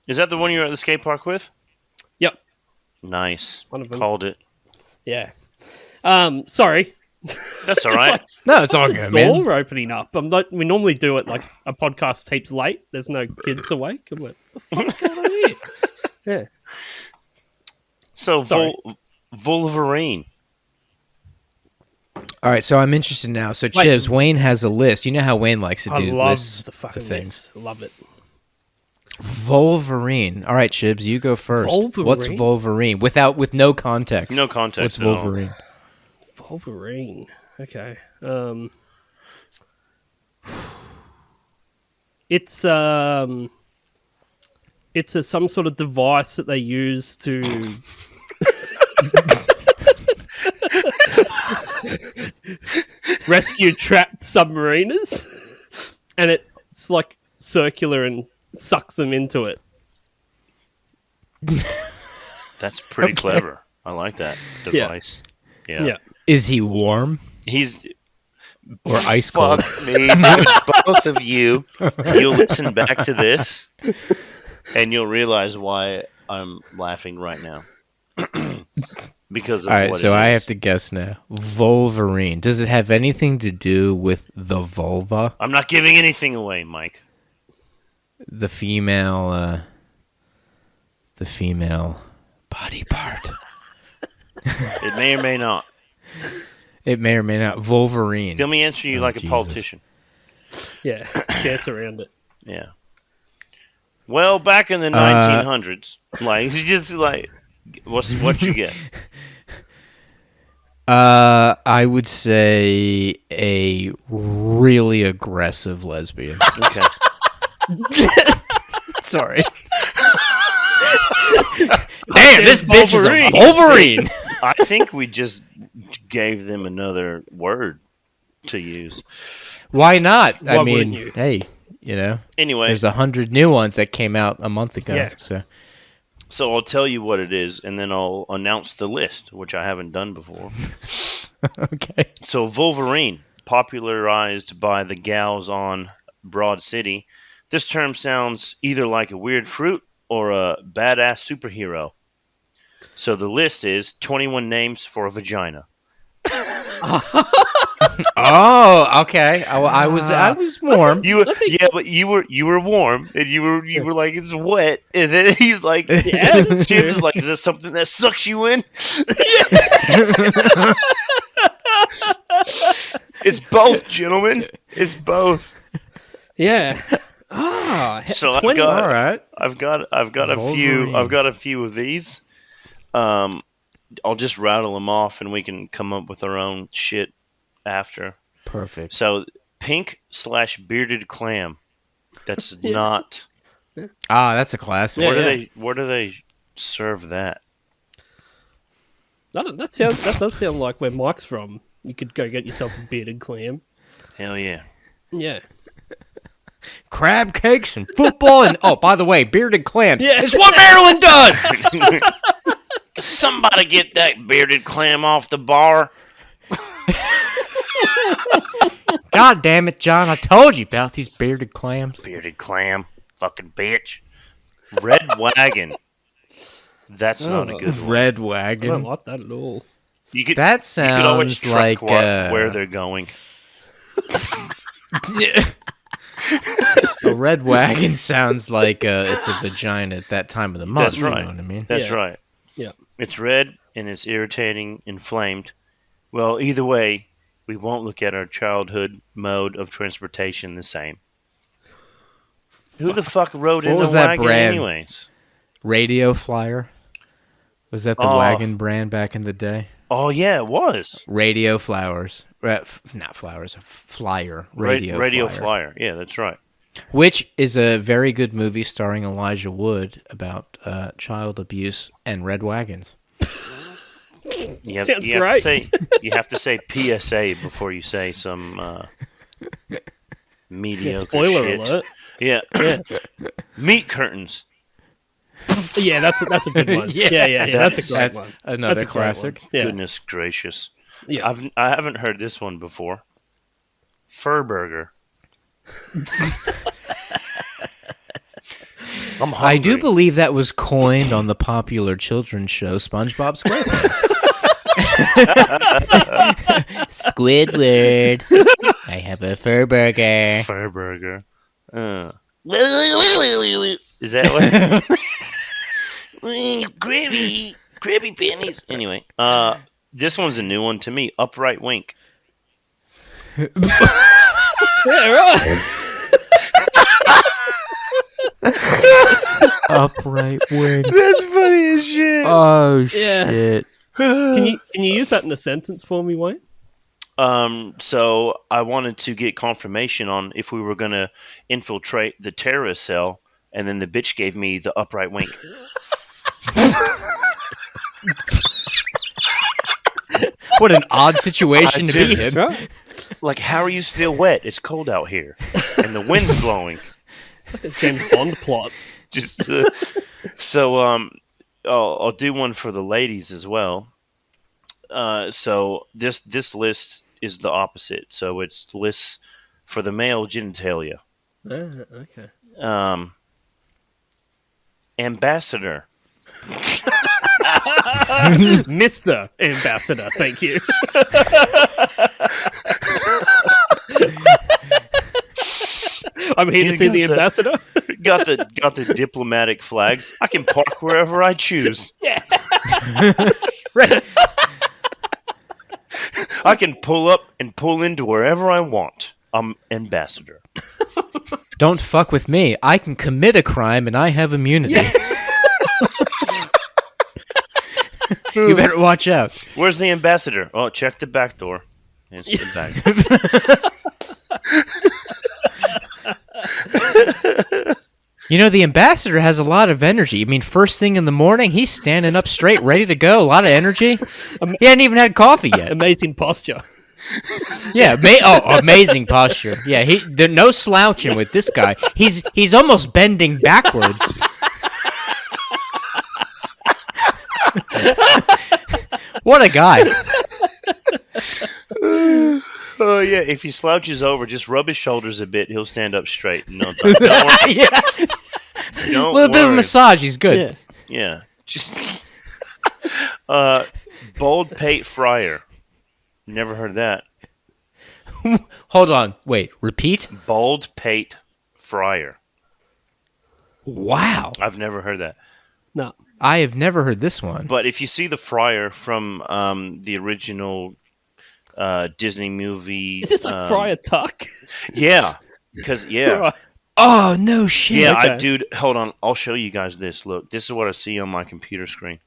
Is that the one you were at the skate park with? Yep. Nice. One of them. Called it. Yeah. Sorry. That's all right. Like, no, it's all good, man. Door opening up. We normally do it like a podcast heaps late. There's no kids awake. I'm like, what the fuck's going on here? Yeah. So, Wolverine. All right, so I'm interested now. So, Chibbs, Wayne has a list. You know how Wayne likes to do lists the fucking things. list. Love it. Wolverine. All right, Chibbs, you go first. Wolverine? What's Wolverine? With no context. No context. What's Wolverine? Wolverine. Okay. It's some sort of device that they use to rescue trapped submariners, and it's like circular and sucks them into it. That's pretty clever. I like that device. Yeah. Is he warm? He's or ice cold? Fuck me, dude, both of you. You'll listen back to this, and you'll realize why I'm laughing right now. Because of all right, what so it I is. have to guess now. Wolverine. Does it have anything to do with the vulva? I'm not giving anything away, Mike. The female the female body part. It may or may not. It may or may not. Wolverine. Let me answer you like a Jesus. politician. Yeah, dance around it. Yeah. Well, back in the 1900s, like it's just like, what's you guess? I would say a really aggressive lesbian. Okay. Sorry. Damn, this bitch is a Wolverine. Wolverine. I think we just gave them another word to use. Why not? Why I mean, wouldn't you? hey, you know, Anyway, there's 100 new ones that came out a month ago. Yeah. so I'll tell you what it is, and then I'll announce the list, which I haven't done before. Okay. So Wolverine, popularized by the gals on Broad City. This term sounds either like a weird fruit or a badass superhero. So the list is 21 names for a vagina. Oh, okay. I was warm. But you were warm, and you were like, it's wet, and then he's like, Yeah, that's Chibbs is true. like, is that something that sucks you in? It's both, gentlemen. It's both. Yeah. So I've 20. got, All right. I've got a Wolverine. few of these. I'll just rattle them off, and we can come up with our own shit after. Perfect. So pink/bearded clam. That's not. Ah, that's a classic. Yeah. Where do they serve that? That does sound like where Mike's from. You could go get yourself a bearded clam. Hell yeah. Yeah. Crab cakes and football and by the way, bearded clams. Yeah. It's what Maryland does. Somebody get that bearded clam off the bar. God damn it, John! I told you about these bearded clams. Bearded clam. Fucking bitch. Red wagon. That's not a good one. Red I don't wagon. like that at all. You could That you could always sounds track like where they're going. a red wagon sounds like it's a vagina at that time of the month. That's right. You know what I mean? That's Yeah. right. Yeah. It's red and it's irritating, inflamed. Well, either way, we won't look at our childhood mode of transportation the same. Who the fuck rode in What the was that wagon brand? anyways? Radio Flyer. Was that the Oh. wagon brand back in the day? Oh yeah, it was. Radio Flowers. Not flowers. Flyer. Radio Flyer. Yeah, that's right. Which is a very good movie starring Elijah Wood about child abuse and red wagons. Sounds you have great. to say you have to say PSA before you say some mediocre Spoiler shit. alert. Yeah. Yeah. Meat curtains. Yeah, that's a good one. Yeah. That's a great That's one. another That's a great classic. one. Yeah. Goodness gracious. Yeah. I haven't heard this one before. Fur burger. I'm hungry. I do believe that was coined on the popular children's show SpongeBob SquarePants. Squidward, I have a fur burger. Fur burger. Is that what? Krabby panties. Anyway, this one's a new one to me. Upright wink. Yeah, right. Upright wing. That's funny as shit. Oh Yeah. shit! Can you use that in a sentence for me, Wayne? So I wanted to get confirmation on if we were going to infiltrate the terrorist cell, and then the bitch gave me the upright wink. What an odd situation to be in. Right. Like, how are you still wet? It's cold out here, and the wind's blowing. It's like a James Bond plot. Just so I'll do one for the ladies as well. So this list is the opposite. So it's lists for the male genitalia. Okay. Ambassador. Mr. Ambassador, thank you. I'm here to see the ambassador. got the diplomatic flags. I can park wherever I choose. Yeah. Right. I can pull up and pull into wherever I want. I'm ambassador. Don't fuck with me. I can commit a crime and I have immunity. You better watch out. Where's the ambassador? Oh, check the back door. It's the back. You know, the ambassador has a lot of energy. I mean, first thing in the morning, he's standing up straight, ready to go. A lot of energy. He hadn't even had coffee yet. Amazing posture. Yeah, amazing posture. Yeah, there's no slouching with this guy. He's almost bending backwards. What a guy. Oh yeah, if he slouches over, just rub his shoulders a bit. He'll stand up straight. No time. Don't worry. Yeah. Don't A little bit of worry. massage, he's good. Yeah. Yeah, just Bold Pate Fryer. Never heard of that. Hold on. Wait, repeat? Bold Pate Fryer. Wow. I've never heard that. No. I have never heard this one. But if you see the fryer from the original Disney movie, Is this like Friar Tuck? Yeah, because Right. Oh, no shit. yeah, Okay. dude. Hold on, I'll show you guys this. Look, this is what I see on my computer screen.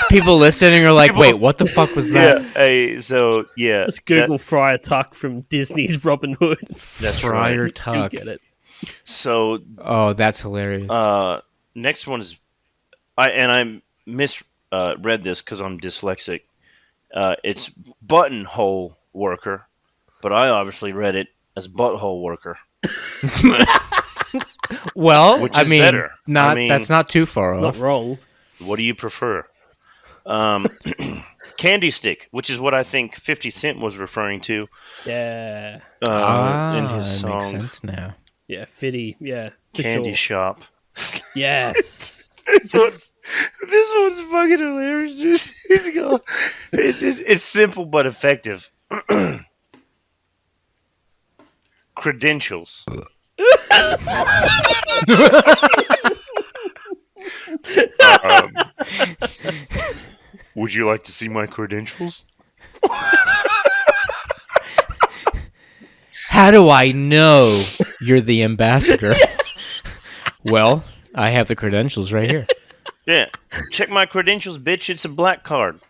People listening are like, wait, what the fuck was that? Yeah, hey, so yeah, Let's Google Friar Tuck from Disney's Robin Hood. that's Friar right. Tuck. You get it. So Oh, that's hilarious. next one is I misread this because I'm dyslexic. It's buttonhole worker, but I obviously read it as butthole worker. Well, which I is mean, better. I mean- that's not too far Not off. wrong. What do you prefer? Candy stick, which is what I think 50 Cent was referring to Yeah. in his that makes song sense now. Yeah, Fitty. Yeah. For Candy sure. Shop. Yes. this one's fucking hilarious, dude. It's simple but effective. Credentials. Would you like to see my credentials? How do I know you're the ambassador? Well, I have the credentials right here. Yeah. Check my credentials, bitch. It's a black card.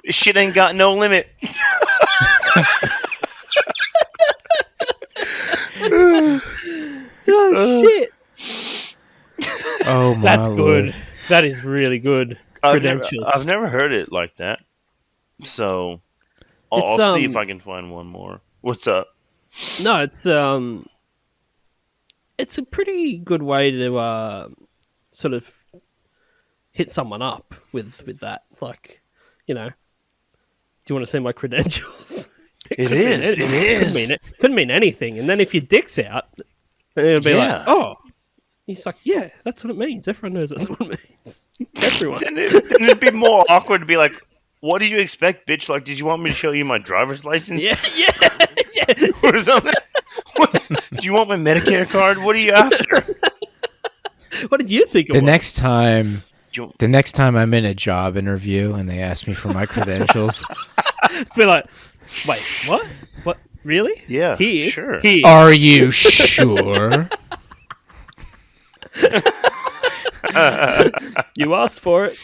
This shit ain't got no limit. Oh, shit. Oh my That's Lord. good. That is really good. Credentials. I've never heard it like that. So I'll It's, see if I can find one more. What's up? No, it's a pretty good way to sort of hit someone up with that. Like, do you want to see my credentials? It is. It is. Couldn't mean anything. And then if your dick's out, then it'll be Yeah. like, oh. He's like, yeah, that's what it means. Everyone knows that's what it means. Everyone. And it'd be more awkward to be like, what did you expect, bitch? Like, did you want me to show you my driver's license? Yeah. Or something? Do you want my Medicare card? What are you after? What did you think it The was? next time Do The next time I'm in a job interview and they ask me for my credentials, It's been like, wait, what? What? Really? Yeah, Here? sure. Here. are you sure? You asked for it.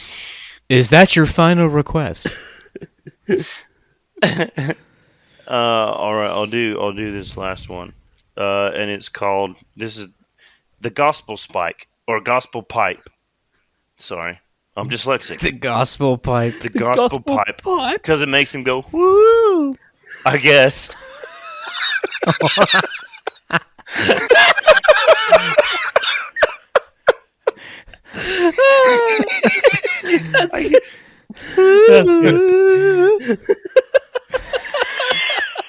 Is that your final request? All right, I'll do this last one, and it's called. This is the gospel spike or gospel pipe. Sorry, I'm dyslexic. The gospel pipe. The gospel pipe pipe. because it makes him go woo. I guess. That's good.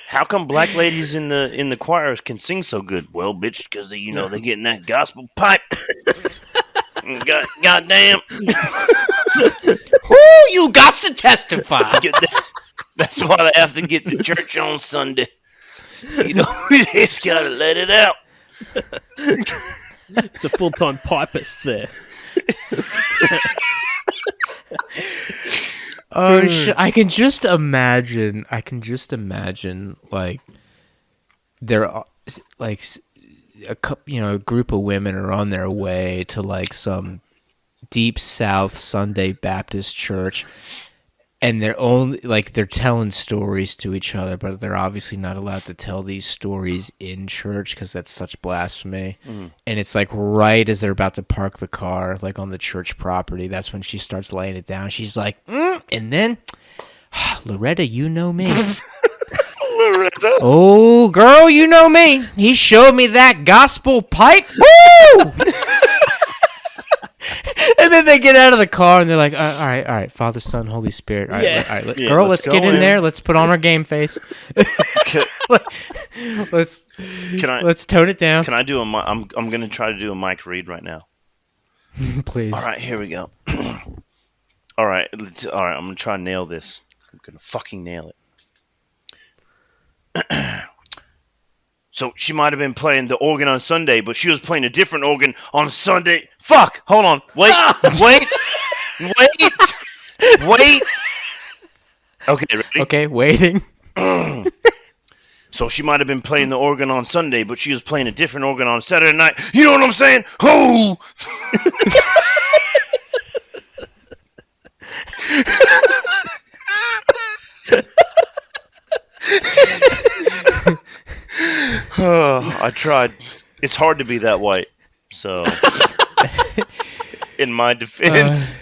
How come black ladies in the choirs can sing so good? Well, bitch, because they getting that gospel pipe. Goddamn. Who you got to testify? That's why they have to get to church on Sunday. You know, you just gotta let it out. It's a full-time pipist there. I can just imagine. Like there are like a group of women are on their way to like some deep South Sunday Baptist church, and they're telling stories to each other, but they're obviously not allowed to tell these stories in church because that's such blasphemy. And it's like right as they're about to park the car, like on the church property, that's when she starts laying it down. She's like, and then Loretta, you know me. Loretta. Oh, girl, you know me. He showed me that gospel pipe. Woo! And then they get out of the car and they're like, all right, Father, Son, Holy Spirit. All right, girl, let's get in there. Let's put on our game face. Let's tone it down. Can I do I'm going to try to do a mic read right now. Please. All right, here we go. All right, I'm going to try to nail this. I'm going to fucking nail it. So she might have been playing the organ on Sunday, but she was playing a different organ on Sunday. Fuck! Hold on. Wait. Okay, ready? Okay, waiting. So she might have been playing the organ on Sunday, but she was playing a different organ on Saturday night. You know what I'm saying? Ho! I tried. It's hard to be that white. So, in my defense,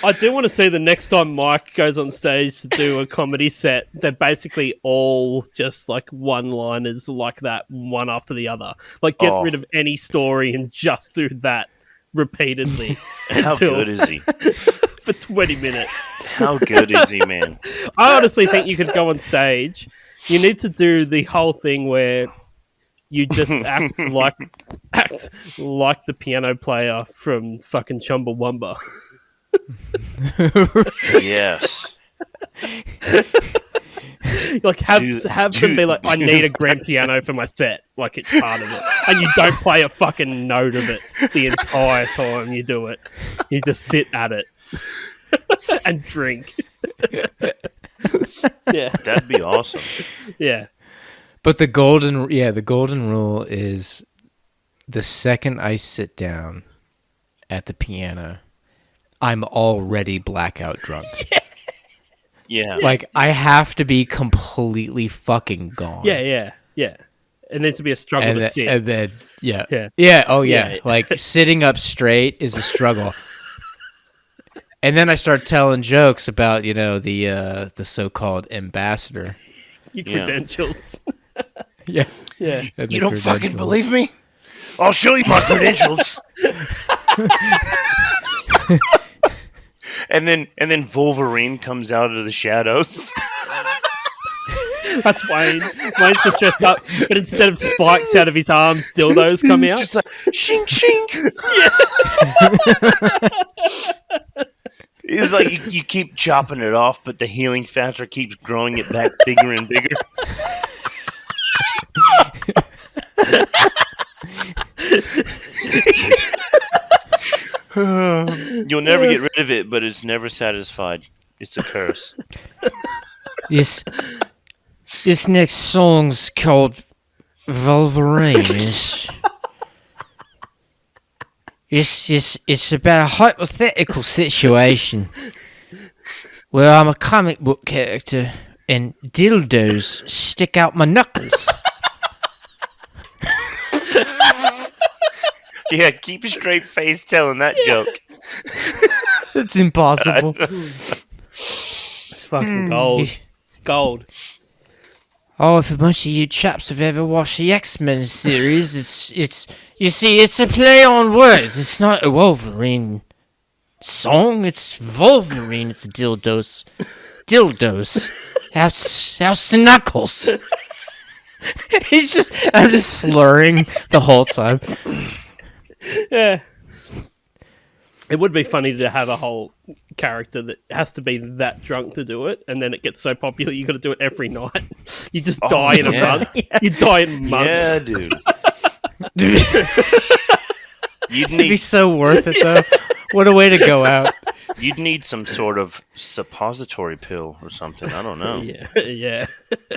I do want to see the next time Mike goes on stage to do a comedy set, they're basically all just like one-liners like that, one after the other. Like, get rid of any story and just do that repeatedly. How good is he? For 20 minutes. How good is he, man? I honestly think you could go on stage. You need to do the whole thing where you just act like the piano player from fucking Chumbawamba. Yes. Like have them be like, I need a grand piano for my set. Like it's part of it, and you don't play a fucking note of it the entire time you do it. You just sit at it and drink. Yeah, that'd be awesome. Yeah. But the golden rule is the second I sit down at the piano, I'm already blackout drunk. Yeah. Like, I have to be completely fucking gone. Yeah. It needs to be a struggle to sit. And then, yeah. Oh, yeah. Yeah. Like, sitting up straight is a struggle. And then I start telling jokes about, the so-called ambassador. Your credentials. Yeah. You don't fucking believe me? I'll show you my credentials. and then Wolverine comes out of the shadows. That's Wayne. Wayne's just dressed up, but instead of spikes out of his arms, dildos come out. Just like shink shink. It's like you keep chopping it off, but the healing factor keeps growing it back bigger and bigger. You'll never get rid of it, but it's never satisfied. It's a curse. This next song's called Wolverine. It's about a hypothetical situation where I'm a comic book character and dildos stick out my knuckles. Yeah, keep a straight face telling that joke. That's impossible. It's fucking gold. Gold. Oh, if a bunch of you chaps have ever watched the X-Men series, it's a play on words. It's not a Wolverine song. It's Wolverine. It's dildos. How's the knuckles? I'm just slurring the whole time. Yeah. It would be funny to have a whole character that has to be that drunk to do it, and then it gets so popular you got to do it every night. You just die in a month. Yeah. You die in a month. Yeah, dude. It'd be so worth it, though. What a way to go out. You'd need some sort of suppository pill or something. I don't know. Yeah.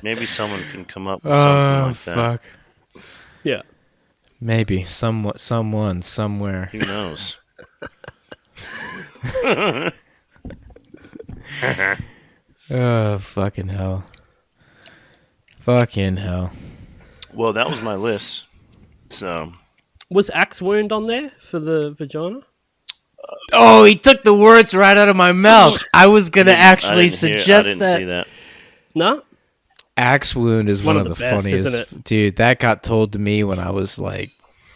Maybe someone can come up with something like that. Fuck. Yeah. Maybe. Someone, somewhere. Who knows? Oh, fucking hell. Fucking hell. Well, that was my list. So, Was Axe Wound on there for the vagina? Oh, he took the words right out of my mouth. I was going to actually I suggest didn't see that. No? Axe Wound is one of the best, funniest. isn't it? Dude, that got told to me when I was like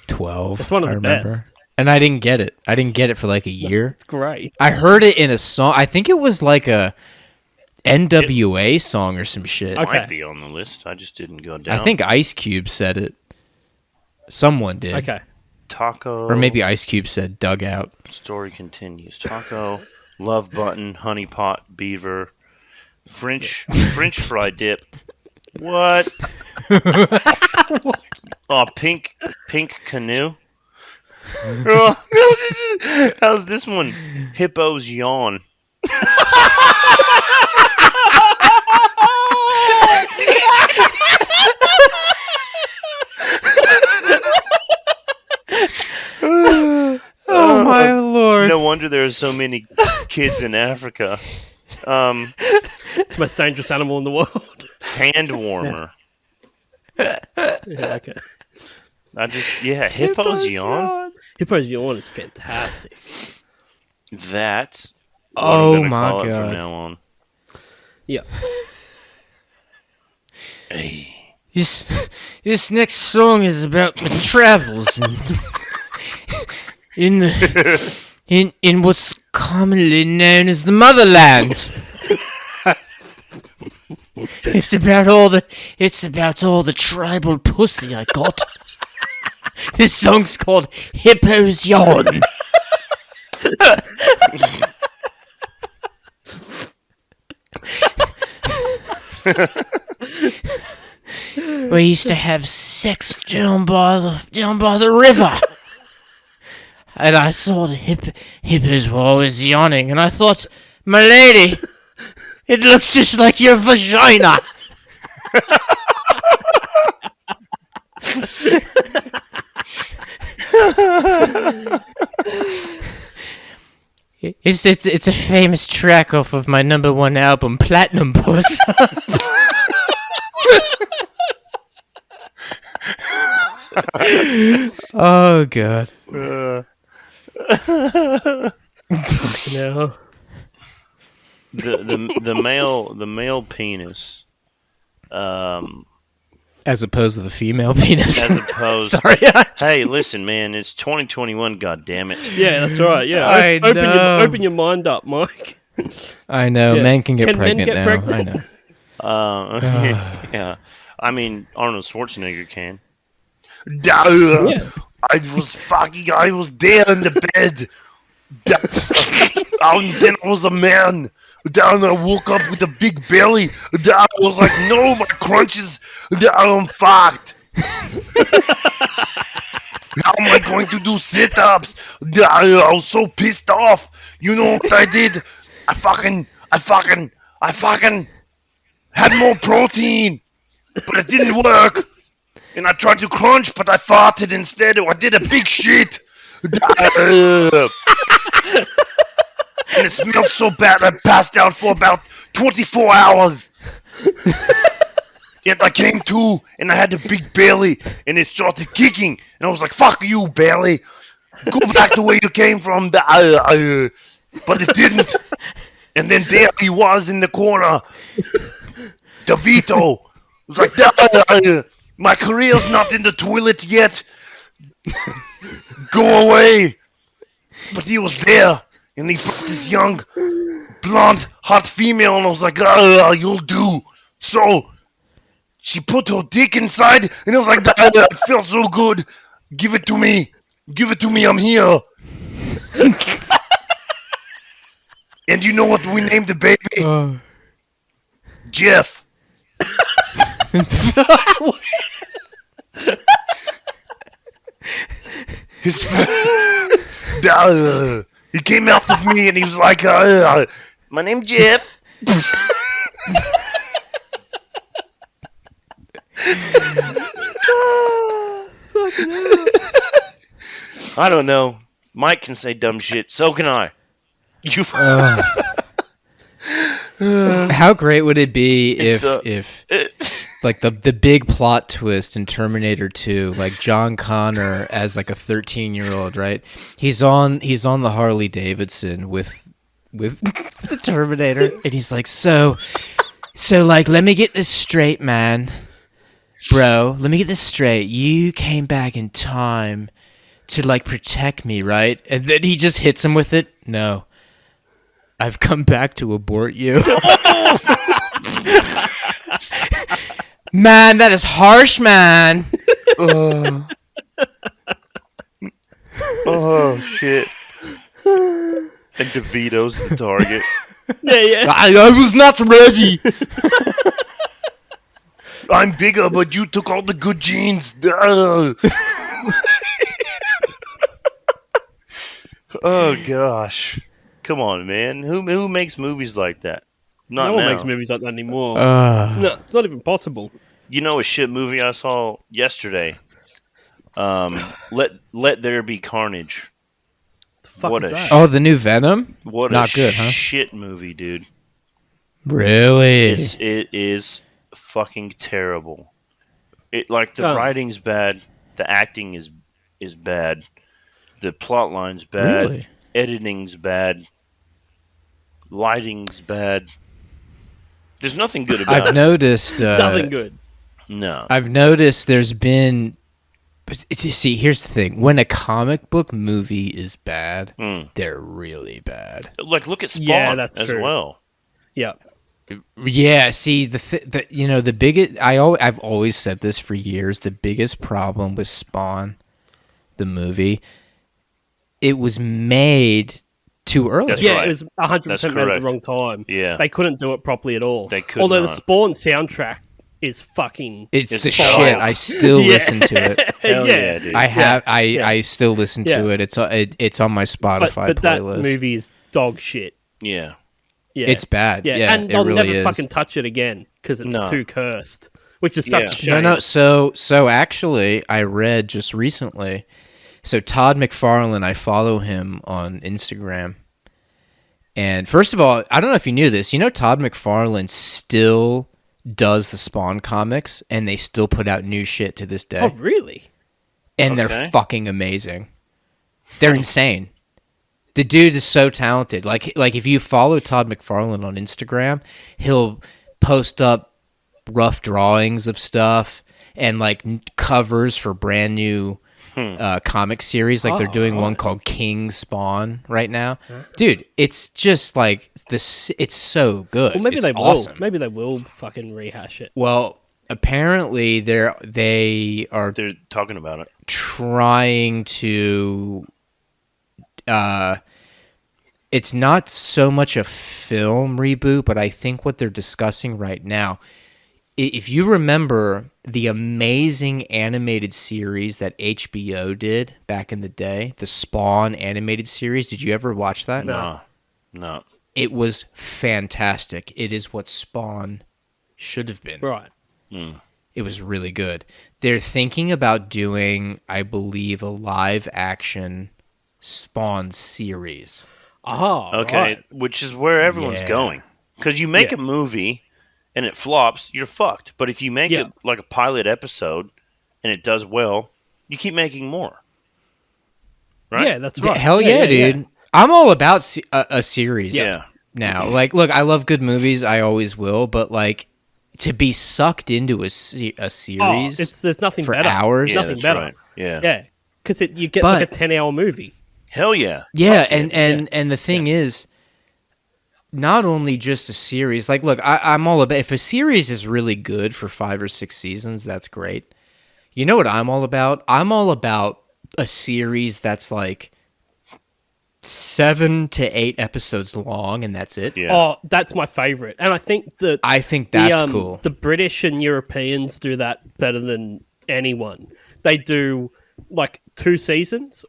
12. It's one of the best. And I didn't get it. I didn't get it for like a year. It's great. I heard it in a song. I think it was like a NWA song or some shit. Okay. Might be on the list. I just didn't go down. I think Ice Cube said it. Someone did. Okay. Taco. Or maybe Ice Cube said Dugout. Story continues. Taco, Love Button, Honey Pot, Beaver, French fry dip. What? Oh, pink canoe. Oh, how's this one? Hippo's yawn. Oh my lord. No wonder there are so many kids in Africa. It's the most dangerous animal in the world. Hand warmer. Yeah, okay. Hippo's yawn. Hippo's yawn is fantastic. That. Oh I'm gonna my call it god. From now on. Yeah. Hey. This next song is about my travels in what's commonly known as the motherland. It's about all the tribal pussy I got. This song's called Hippo's Yawn. We used to have sex down by the river. And I saw the hippos were always yawning, and I thought, my lady, it looks just like your vagina. It's a famous track off of my #1 album, Platinum Puss. Oh god. No. The male penis. As opposed to the female penis. As opposed. Sorry. Hey, listen, man. It's 2021. God damn it. Yeah, that's right. Yeah, I know. Open your mind up, Mike. I know. Yeah. Men can get Can men pregnant get now. pregnant? I know. Yeah. I mean, Arnold Schwarzenegger can. Yeah. I was there in the bed. And then I was a man. Down, I woke up with a big belly. I was like, no, my crunches. I'm fucked. How am I going to do sit-ups? I was so pissed off. You know what I did? I fucking had more protein, but it didn't work. And I tried to crunch, but I farted instead. I did a big shit. And it smelled so bad I passed out for about 24 hours. Yet I came to, and I had a big belly, and it started kicking. And I was like, fuck you, belly. Go back the way you came from. But it didn't. And then there he was in the corner. DeVito was like, my career's not in the toilet yet. Go away. But he was there. And he put this young, blonde, hot female, and I was like, you'll do. So, she put her dick inside, and I was like, that felt so good. Give it to me. Give it to me, I'm here. And you know what we named the baby? Jeff. His he came out of me and he was like, "My name's Jeff." I don't know. Mike can say dumb shit. So can I. You. How great would it be if It's, like the big plot twist in Terminator 2, like John Connor as like a 13-year-old, right? He's on the Harley Davidson with the Terminator, and he's like, so like, let me get this straight, man. Bro, let me get this straight. You came back in time to like protect me, right? And then he just hits him with it. No. I've come back to abort you. Man, that is harsh, man. oh shit. And DeVito's the target. Yeah. I was not ready. I'm bigger, but you took all the good genes. Oh gosh. Come on, man. Who makes movies like that? Not No one now. makes movies like that anymore. No, it's not even possible. You know a shit movie I saw yesterday? Let There Be Carnage. The fuck What is a that? Oh, the new Venom? What Not a good, huh? shit movie, dude. Really? It is fucking terrible. It like the Oh. writing's bad, the acting is bad, the plot line's bad, Really? editing's bad, lighting's bad. There's nothing good about I've it. noticed. Nothing good. No. I've noticed there's been. But you see, here's the thing: when a comic book movie is bad, they're really bad. Like look at Spawn Yeah, that's as true. well. Yeah. Yeah. See, the biggest. I've always said this for years. The biggest problem with Spawn, the movie, it was made too early. That's Yeah, right. it was 100% That's made at the correct. wrong time. Yeah. They couldn't do it properly at all. They could Although the not. Spawn soundtrack is fucking... It's It's the fine. shit. I still Yeah. listen to it. Hell yeah, dude. I still listen to Yeah. it. It's on my Spotify but that playlist. movie is dog shit. Yeah. Yeah. It's bad. Yeah, and it they'll really never is. fucking touch it again because it's No. too cursed, which is Yeah. such a shame. No. So actually, I read just recently. So Todd McFarlane, I follow him on Instagram. And first of all, I don't know if you knew this. You know, Todd McFarlane still does the Spawn comics, and they still put out new shit to this day. Oh, really? And Okay. they're fucking amazing. They're insane. The dude is so talented. Like if you follow Todd McFarlane on Instagram, he'll post up rough drawings of stuff and like covers for brand new comic series. Like they're doing one called King Spawn right now. Dude, it's just like this. It's so good. Well, maybe It's they will. awesome. Maybe they will fucking rehash it. Well, apparently they are They're talking about it. trying to it's not so much a film reboot, but I think what they're discussing right now, if you remember the amazing animated series that HBO did back in the day, the Spawn animated series, did you ever watch that? No. It was fantastic. It is what Spawn should have been. Right. It was really good. They're thinking about doing, I believe, a live action Spawn series. Oh, Okay, right. which is where everyone's Yeah. going. Because you make Yeah. a movie and it flops, you're fucked. But if you make Yeah. it like a pilot episode and it does well, you keep making more. Right? Yeah, that's right. Hell yeah, dude. I'm all about a series Yeah. now. Like, look, I love good movies. I always will. But, like, to be sucked into a Oh, series there's nothing for better. hours. Yeah, Nothing that's better. right. Yeah. Yeah, because you get But- like a 10-hour movie. Hell yeah. Yeah, Fuck yeah. and the thing is, not only just a series. Like, look, I'm all about. If a series is really good for 5 or 6 seasons, that's great. You know what I'm all about? I'm all about a series that's like 7 to 8 episodes long, and that's it. Yeah. Oh, that's my favorite, and I think that I think that's cool. The British and Europeans do that better than anyone. They do like 2 seasons,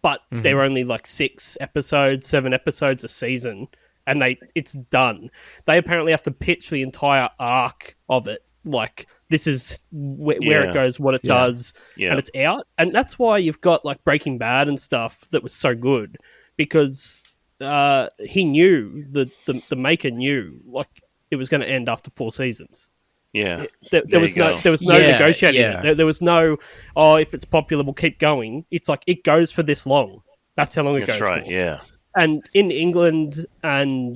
but they're only like 6 episodes, 7 episodes a season, and it's done. They apparently have to pitch the entire arc of it, like this is where it goes, what it does, and it's out. And that's why you've got like Breaking Bad and stuff that was so good, because he knew, the maker knew, like it was going to end after 4 seasons. Yeah. There was no negotiating. There was no, if it's popular, we'll keep going. It's like, it goes for this long. That's how long it goes for. That's right, yeah. And in England and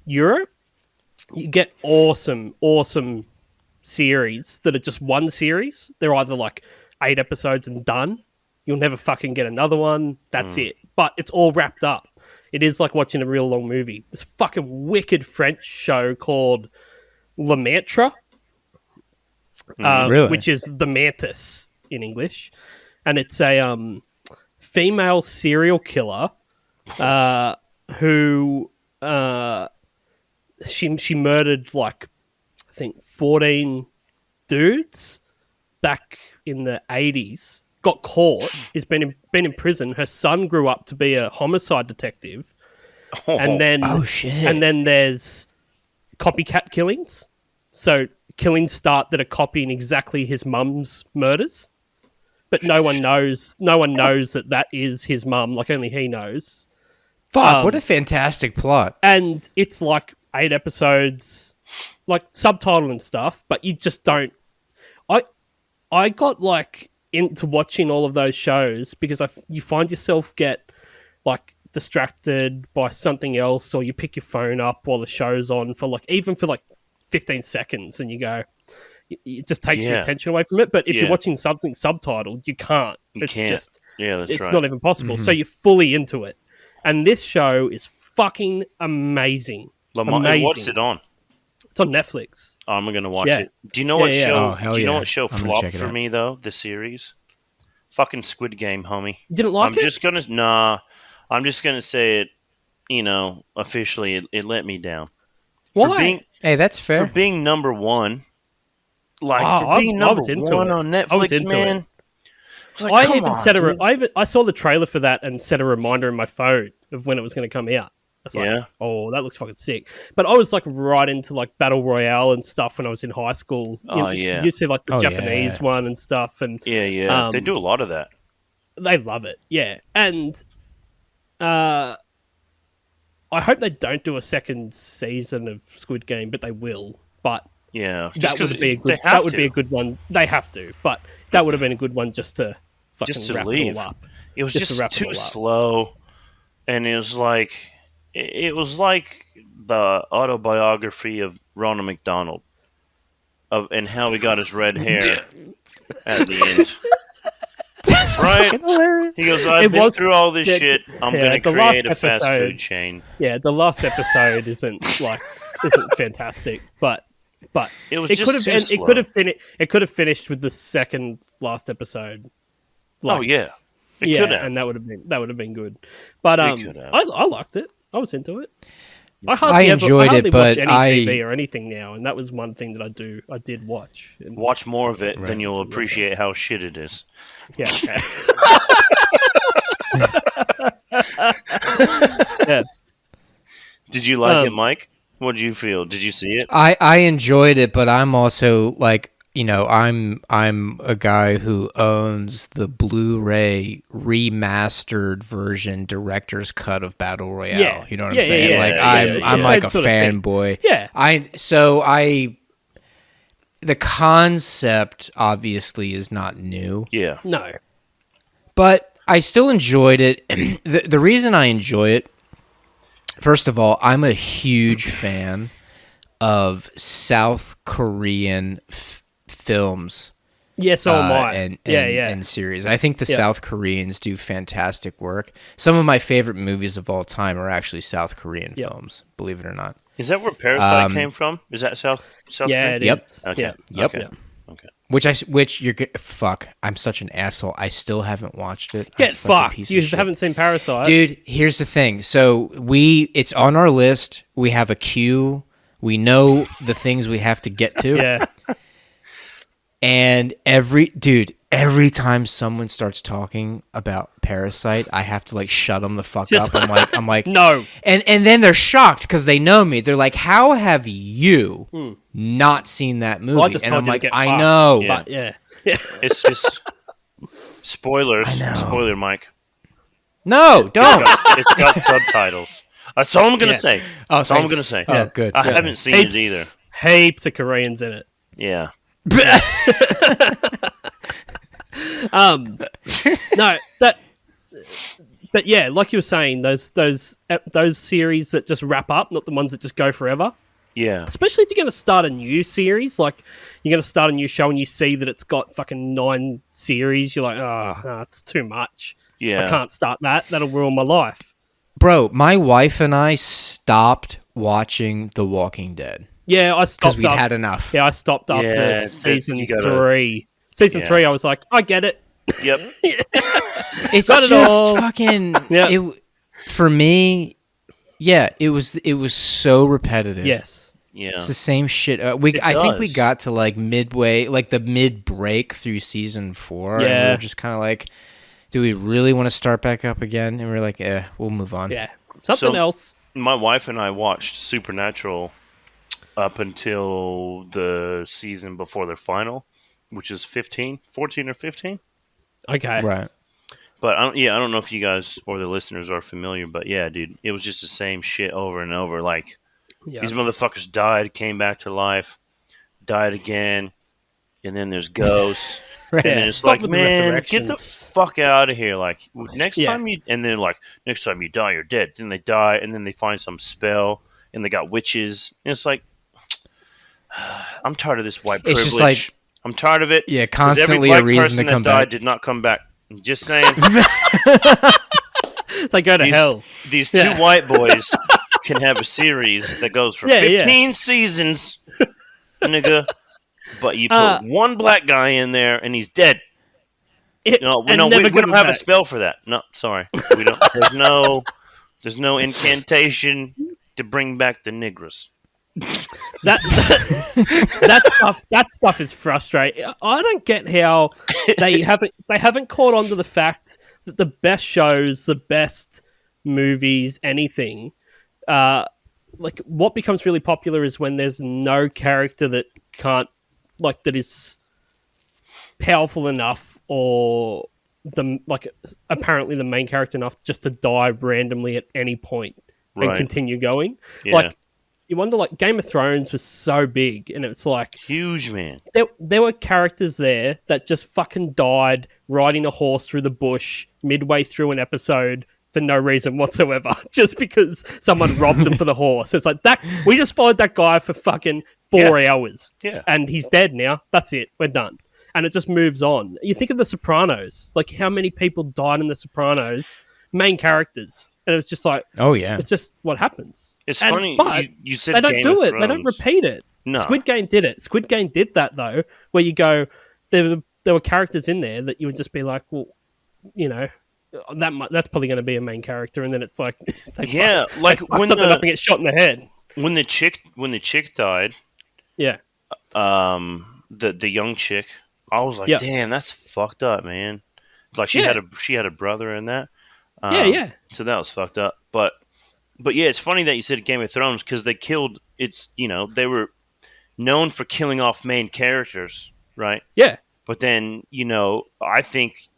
Europe, you get awesome series that are just one series. They're either like 8 episodes and done. You'll never fucking get another one. That's it. But it's all wrapped up. It is like watching a real long movie. This fucking wicked French show called Le Maître, Really? which is the mantis in English. And it's a female serial killer who she murdered like, I think 14 dudes back in the 80s. Got caught. He's been in prison. Her son grew up to be a homicide detective, and then and then there's copycat killings. So killings start that are copying exactly his mum's murders, but no one knows. No one knows that is his mum. Like only he knows. Fuck! What a fantastic plot. And it's like 8 episodes, like subtitle and stuff, but you just don't. I got like into watching all of those shows because you find yourself get like distracted by something else, or you pick your phone up while the show's on for like 15 seconds, and you go, it just takes your attention away from it. But if you're watching something subtitled, you can't. It's not even possible. So you're fully into it. And this show is fucking amazing. What's it on? It's on Netflix. Oh, I'm gonna watch it. Do you know what show? Do you know what show flopped for me though? The series, fucking Squid Game, homie. You didn't like it? I'm just gonna say it. You know, officially, it let me down. Why? Hey, that's fair. For being number one, for being number one on Netflix, man. I saw the trailer for that and set a reminder in my phone of when it was going to come out. I was like, oh, that looks fucking sick. But I was like right into like Battle Royale and stuff when I was in high school. You see like the Japanese one and stuff. And they do a lot of that. They love it, yeah. And I hope they don't do a second season of Squid Game, but they will. But that would be a good one. They have to, but that would have been a good one just to wrap it all up. It was just too slow, and it was like the autobiography of Ronald McDonald, and how he got his red hair at the end. Right? He goes, I've been through all this shit. I'm going to create a fast food chain. Yeah, the last episode isn't fantastic, but it was just too slow. It could have finished with the second last episode. It could have, and that would have been good. But I liked it. I was into it. I enjoyed it, but watch any TV or anything now, and that was one thing that I did watch. Watch more of it, then you'll appreciate how shit it is. Yeah. Yeah. Did you like it, Mike? What did you feel? Did you see it? I enjoyed it, but I'm also like, I'm a guy who owns the Blu-ray remastered version director's cut of Battle Royale. Yeah. You know what I'm saying? I'm like a fanboy. Yeah. The concept obviously is not new. Yeah. No. But I still enjoyed it. The reason I enjoy it, first of all, I'm a huge fan of South Korean films. Yeah, so am I. And series. I think the South Koreans do fantastic work. Some of my favorite movies of all time are actually South Korean films, believe it or not. Is that where Parasite came from? Is that South Yeah, Korea? it is. Okay. Yeah. Okay. Which you're good. Fuck, I'm such an asshole. I still haven't watched it. Get I'm such a fucked. piece You of shit. haven't seen Parasite. Dude, here's the thing. So it's on our list. We have a queue. We know the things we have to get to. Yeah. And every time someone starts talking about Parasite, I have to like shut them the fuck Just- up. I'm like, No. And then they're shocked because they know me. They're like, "How have you not seen that movie?" Well, I just and told I'm you to like, get "I fucked. know." Yeah. But yeah. It's just spoilers. I know. Spoiler, Mike. No, don't. It's got subtitles. That's all I'm gonna Yeah. say. Oh, That's all I'm thanks. gonna say. Oh, good. I good. haven't seen Heaps- it either. Heaps of Koreans in it. Yeah. No, but yeah, like you were saying, those series that just wrap up, not the ones that just go forever. Yeah. Especially if you're going to start a new series, like you're going to start a new show and you see that it's got fucking 9 series, you're like, oh, no, it's too much. Yeah. I can't start that. That'll ruin my life. Bro, my wife and I stopped watching The Walking Dead Yeah, I because stopped. we'd had enough. Yeah, I stopped after Yeah, season you gotta- 3. Season Yeah. 3, I was like, I get it. Yep. It's Not at just all. fucking. Yeah. For me, yeah, it was so repetitive. Yes. Yeah. It's the same shit. I think we does. got to like midway, like the mid break through season 4. And we Yeah. were just kind of like, do we really want to start back up again? And we're like, we'll move on. Yeah. Something So- else. My wife and I watched Supernatural up until the season before their final, which is 14 or 15. Okay. Right. But I don't know if you guys or the listeners are familiar, but yeah, dude, it was just the same shit over and over. Like Yeah. these motherfuckers died, came back to life, died again, and then there's ghosts. Right. And Yeah, then it's stop like, with the man, get the resurrections." fuck out of here! Like next Yeah. time and then like next time you die, you're dead. Then they die, and then they find some spell, and they got witches. And it's like, I'm tired of this white It's privilege. just like- I'm tired of it. Yeah, 'Cause every constantly black a reason person to come that died back. did not come back. I'm just saying, It's like go to hell. these Yeah. two white boys can have a series that goes for Yeah, yeah. 15 seasons, nigga. But you put one black guy in there, and he's dead. No, we and don't. never We don't coming have a back. spell for that. No, sorry, we don't. There's no incantation to bring back the niggers. That stuff is frustrating. I don't get how they haven't caught on to the fact that the best shows, the best movies, anything, like what becomes really popular is when there's no character that can't that is powerful enough or apparently the main character enough just to die randomly at any point and Right. continue going. Yeah. Like you wonder, like Game of Thrones was so big, and it's like Huge, man. there were characters there that just fucking died riding a horse through the bush midway through an episode for no reason whatsoever, just because someone robbed them for the horse. It's like that. We just followed that guy for fucking 4 hours, Yeah. and he's dead now. That's it. We're done. And it just moves on. You think of The Sopranos, like how many people died in The Sopranos, main characters, and it was just like, Oh yeah. it's just what happens. It's And- funny. but You said they don't Game do of it. They don't Thrones. repeat it. No. Squid Game did it. Squid Game did that though, where you go, there were characters in there that you would just be like, well, you know, that's probably going to be a main character, and then it's like, they Yeah, fuck, like they fuck when something the- up and get shot in the head. When the chick died, Yeah, the young chick, I was like, Yeah. damn, that's fucked up, man. Like she had a brother in that. yeah. So that was fucked up. But yeah, it's funny that you said Game of Thrones because they killed. They were known for killing off main characters, right? Yeah. But then I think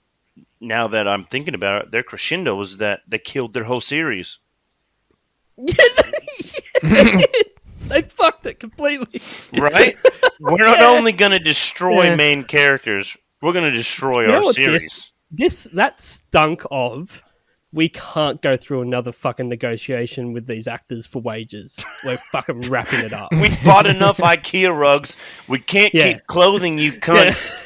now that I'm thinking about it, their crescendo was that they killed their whole series. They fucked it completely. Right? We're not only going to destroy Yeah. main characters, we're going to destroy You know our what series. That stunk of. We can't go through another fucking negotiation with these actors for wages. We're fucking wrapping it up. We bought enough IKEA rugs. We can't Yeah. keep clothing you cunts.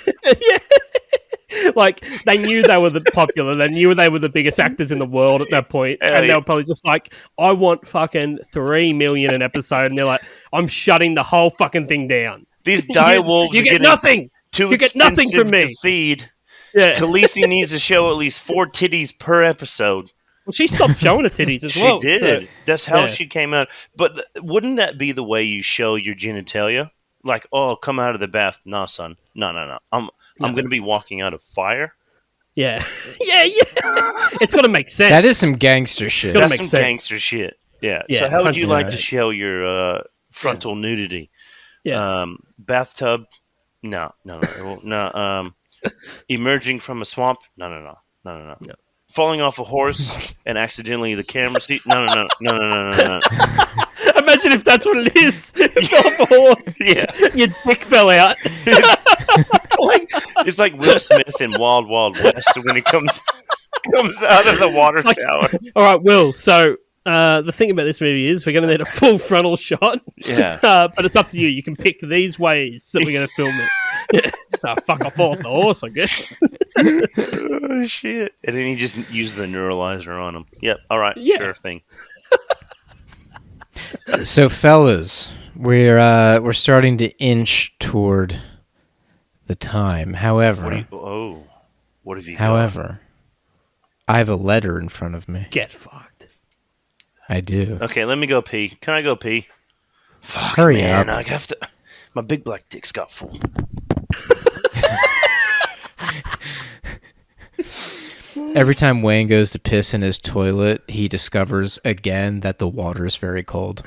Like they knew they were the popular. They knew they were the biggest actors in the world at that point, Hell and they yeah. were probably just like, "I want fucking $3 million an episode," and they're like, "I'm shutting the whole fucking thing down." These dire wolves You are get getting nothing. Too You get nothing expensive from me. to feed. Yeah. Khaleesi needs to show at least 4 titties per episode. Well, she stopped showing her titties as She well. did. so- That's how yeah. she came out. But wouldn't that be the way you show your genitalia? Like, oh, come out of the bath. No, son. No. I'm going to be walking out of fire. Yeah. yeah. It's got to make sense. That is some gangster shit. gotta That's make some sense. gangster shit. Yeah. Yeah, So how would you like 100%. to show your frontal nudity? Yeah. Bathtub? No. Emerging from a swamp? No. Falling off a horse and accidentally the camera seat? No. Imagine if that's what it is. You fell off a horse. Yeah. Your dick fell out. It's like Will Smith in Wild Wild West when he comes out of the water tower. All right, Will. So the thing about this movie is we're going to need a full frontal shot. Yeah. But it's up to you. You can pick these ways that we're going to film it. Fuck, I'll fall off the horse, I guess. Oh, shit. And then he just used the neuralizer on him. Yep. All right. Yeah. Sure thing. So, fellas, we're starting to inch toward the time. However, What have you got? however, I have a letter in front of me. Get fucked. I do. Okay, let me go pee. Can I go pee? Fuck, Hurry man. up. I have to. My big black dick's got full. Every time Wayne goes to piss in his toilet, he discovers again that the water is very cold.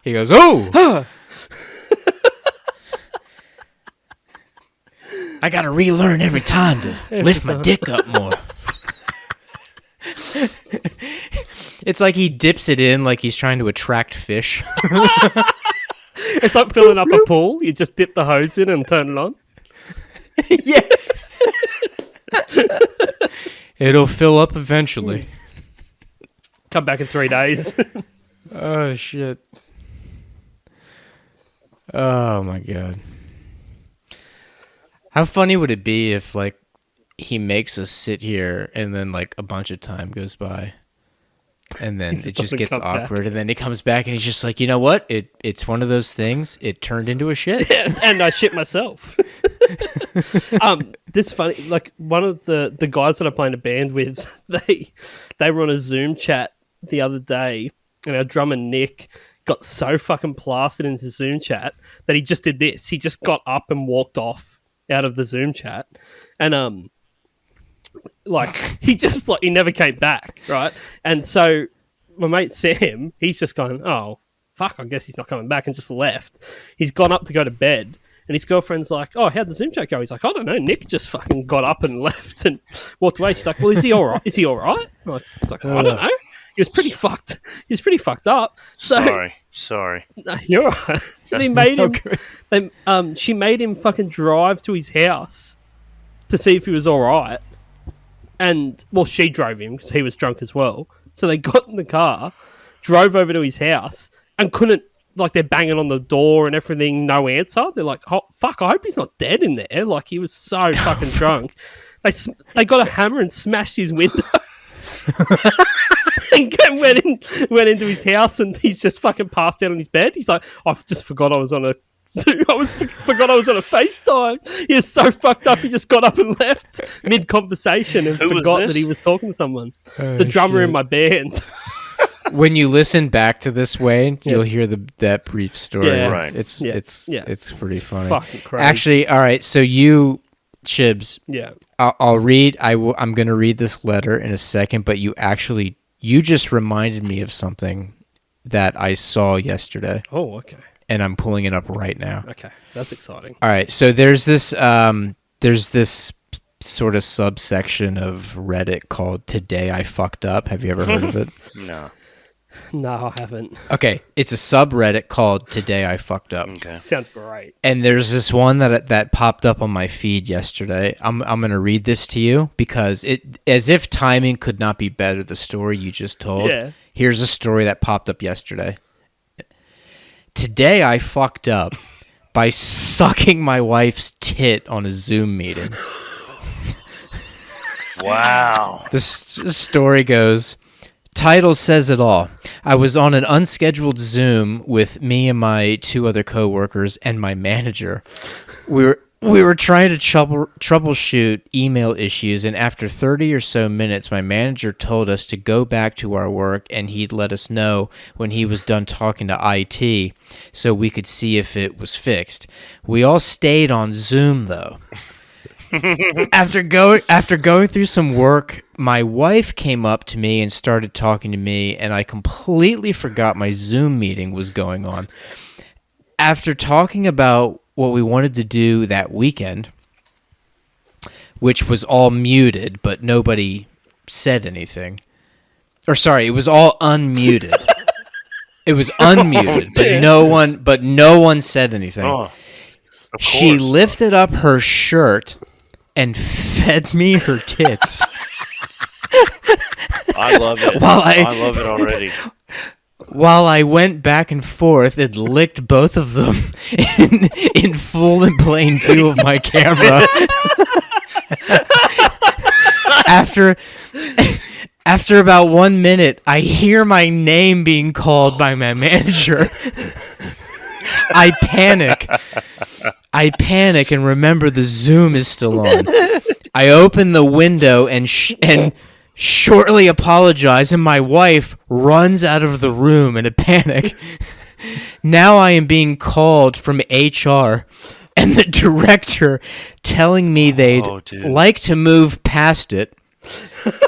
He goes, "Oh, I gotta relearn every time to lift my dick up more." It's like he dips it in like he's trying to attract fish. It's like filling up a pool. You just dip the hose in and turn it on. Yeah. It'll fill up eventually. Come back in 3 days. Oh, shit. Oh, my God. How funny would it be if, like, he makes us sit here and then, like, a bunch of time goes by and then He it just doesn't gets come back. awkward and then he comes back and he's just like, you know what? It's one of those things. It turned into a shit. And I shit myself. This funny, like one of the guys that I play in a band with, they were on a Zoom chat the other day, and our drummer Nick got so fucking plastered in the Zoom chat that he just did this. He just got up and walked off out of the Zoom chat, and like he just like he never came back, right? And so my mate Sam, he's just going, oh fuck, I guess he's not coming back, and just left. He's gone up to go to bed. And his girlfriend's like, oh, how'd the Zoom chat go? He's like, I don't know. Nick just fucking got up and left and walked away. She's like, well, is he all right? Is he all right? I was like, I don't know. He was pretty fucked. He was pretty fucked up. So, Sorry. No, you're all right. They made him. She made him fucking drive to his house to see if he was all right. And, well, she drove him because he was drunk as well. So they got in the car, drove over to his house, and couldn't. Like, they're banging on the door and everything, no answer. They're like, oh, fuck, I hope he's not dead in there. Like, he was so fucking drunk. They got a hammer and smashed his window. And went into his house, and he's just fucking passed out on his bed. He's like, I just forgot I was on a... forgot I was on a FaceTime. He was so fucked up, he just got up and left mid-conversation and forgot that he was talking to someone. The drummer in my band. When you listen back to this, Wayne, you'll hear that brief story. Yeah. Right. It's pretty funny. Fucking crazy. Actually, all right. So you, Chibbs, Yeah. I'll read. I'm going to read this letter in a second. But you just reminded me of something that I saw yesterday, Oh, okay. and I'm pulling it up right now. Okay. That's exciting. All right. So there's this sort of subsection of Reddit called "Today I Fucked Up." Have you ever heard of it? No. No, I haven't. Okay, it's a subreddit called "Today I Fucked Up," Okay. Sounds great. and there's this one that popped up on my feed yesterday. I'm gonna read this to you because it, as if timing could not be better. The story you just told. Yeah. Here's a story that popped up yesterday. Today I fucked up by sucking my wife's tit on a Zoom meeting. Wow. This story goes. Title says it all. I was on an unscheduled Zoom with me and my 2 other coworkers and my manager. We were trying to troubleshoot email issues, and after 30 or so minutes, my manager told us to go back to our work, and he'd let us know when he was done talking to IT so we could see if it was fixed. We all stayed on Zoom, though. After going through some work, my wife came up to me and started talking to me, and I completely forgot my Zoom meeting was going on. After talking about what we wanted to do that weekend, which was all muted, but nobody said anything. Or sorry, it was all unmuted. It was unmuted, but no one said anything. Oh, she lifted up her shirt and fed me her tits. I love it. I love it already. While I went back and forth and licked both of them in full and plain view of my camera. After about 1 minute, I hear my name being called by my manager. I panic and remember the Zoom is still on. I open the window and shortly apologize, and my wife runs out of the room in a panic. Now I am being called from HR and the director telling me they'd like to move past it,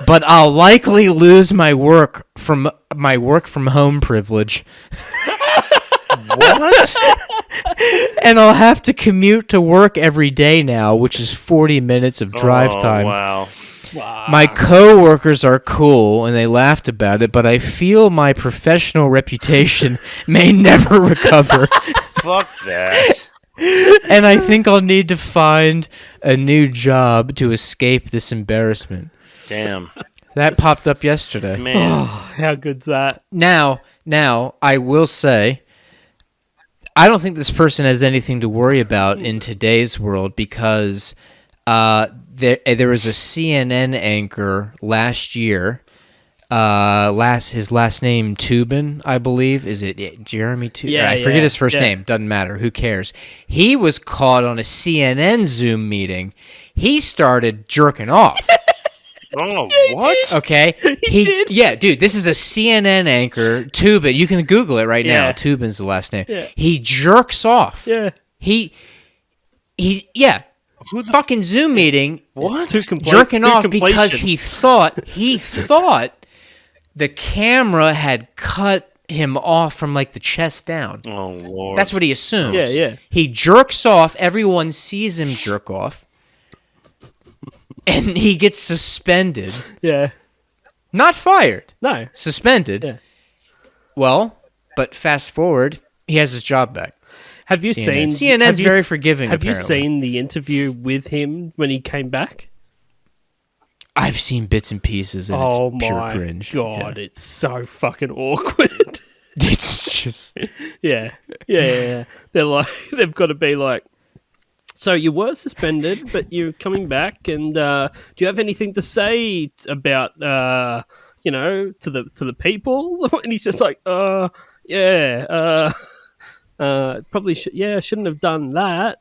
but I'll likely lose my work from home privilege. What? And I'll have to commute to work every day now, which is 40 minutes of drive time. Wow. My coworkers are cool and they laughed about it, but I feel my professional reputation may never recover. Fuck that. And I think I'll need to find a new job to escape this embarrassment. Damn. That popped up yesterday. Man. Oh, how good's that? Now, I will say, I don't think this person has anything to worry about in today's world because there was a CNN anchor last year. His last name Toobin, I believe. Is it Jeremy Toobin? Yeah, I forget his first name. Doesn't matter. Who cares? He was caught on a CNN Zoom meeting. He started jerking off. Oh, what? Okay. He did? Yeah, dude, this is a CNN anchor, Toobin. You can Google it right now. Yeah. Toobin's the last name. Yeah. He jerks off. Yeah. He's Who the fucking Zoom meeting. What? Jerking off because he thought the camera had cut him off from like the chest down. Oh, Lord. That's what he assumes. Yeah. He jerks off. Everyone sees him jerk off. And he gets suspended. Yeah. Not fired. No. Suspended. Yeah. Well, but fast forward, he has his job back. Have you CNN. seen? CNN's very forgiving, Have apparently. you seen the interview with him when he came back? I've seen bits and pieces, and Oh it's pure my cringe. god, Yeah. it's so fucking awkward. It's just... Yeah. They're like, they've got to be like, so you were suspended, but you're coming back, and do you have anything to say about, to the people? And he's just like, probably shouldn't have done that.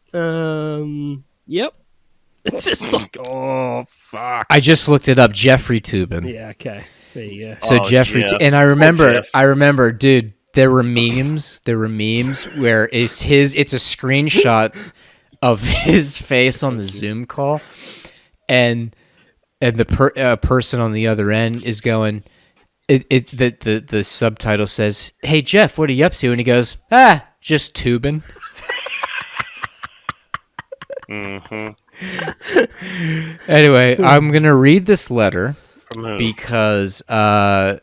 Yep. It's just like, oh fuck. I just looked it up. Jeffrey Toobin. Yeah. Okay. There you go. So Oh, Jeffrey, Jeff. and I Jeff. remember, dude. There were memes where it's a screenshot of his face on the Zoom call, and the person on the other end is going. The subtitle says, "Hey Jeff, what are you up to?" And he goes, just tubing." Mm-hmm. Anyway, I'm gonna read this letter From who? because so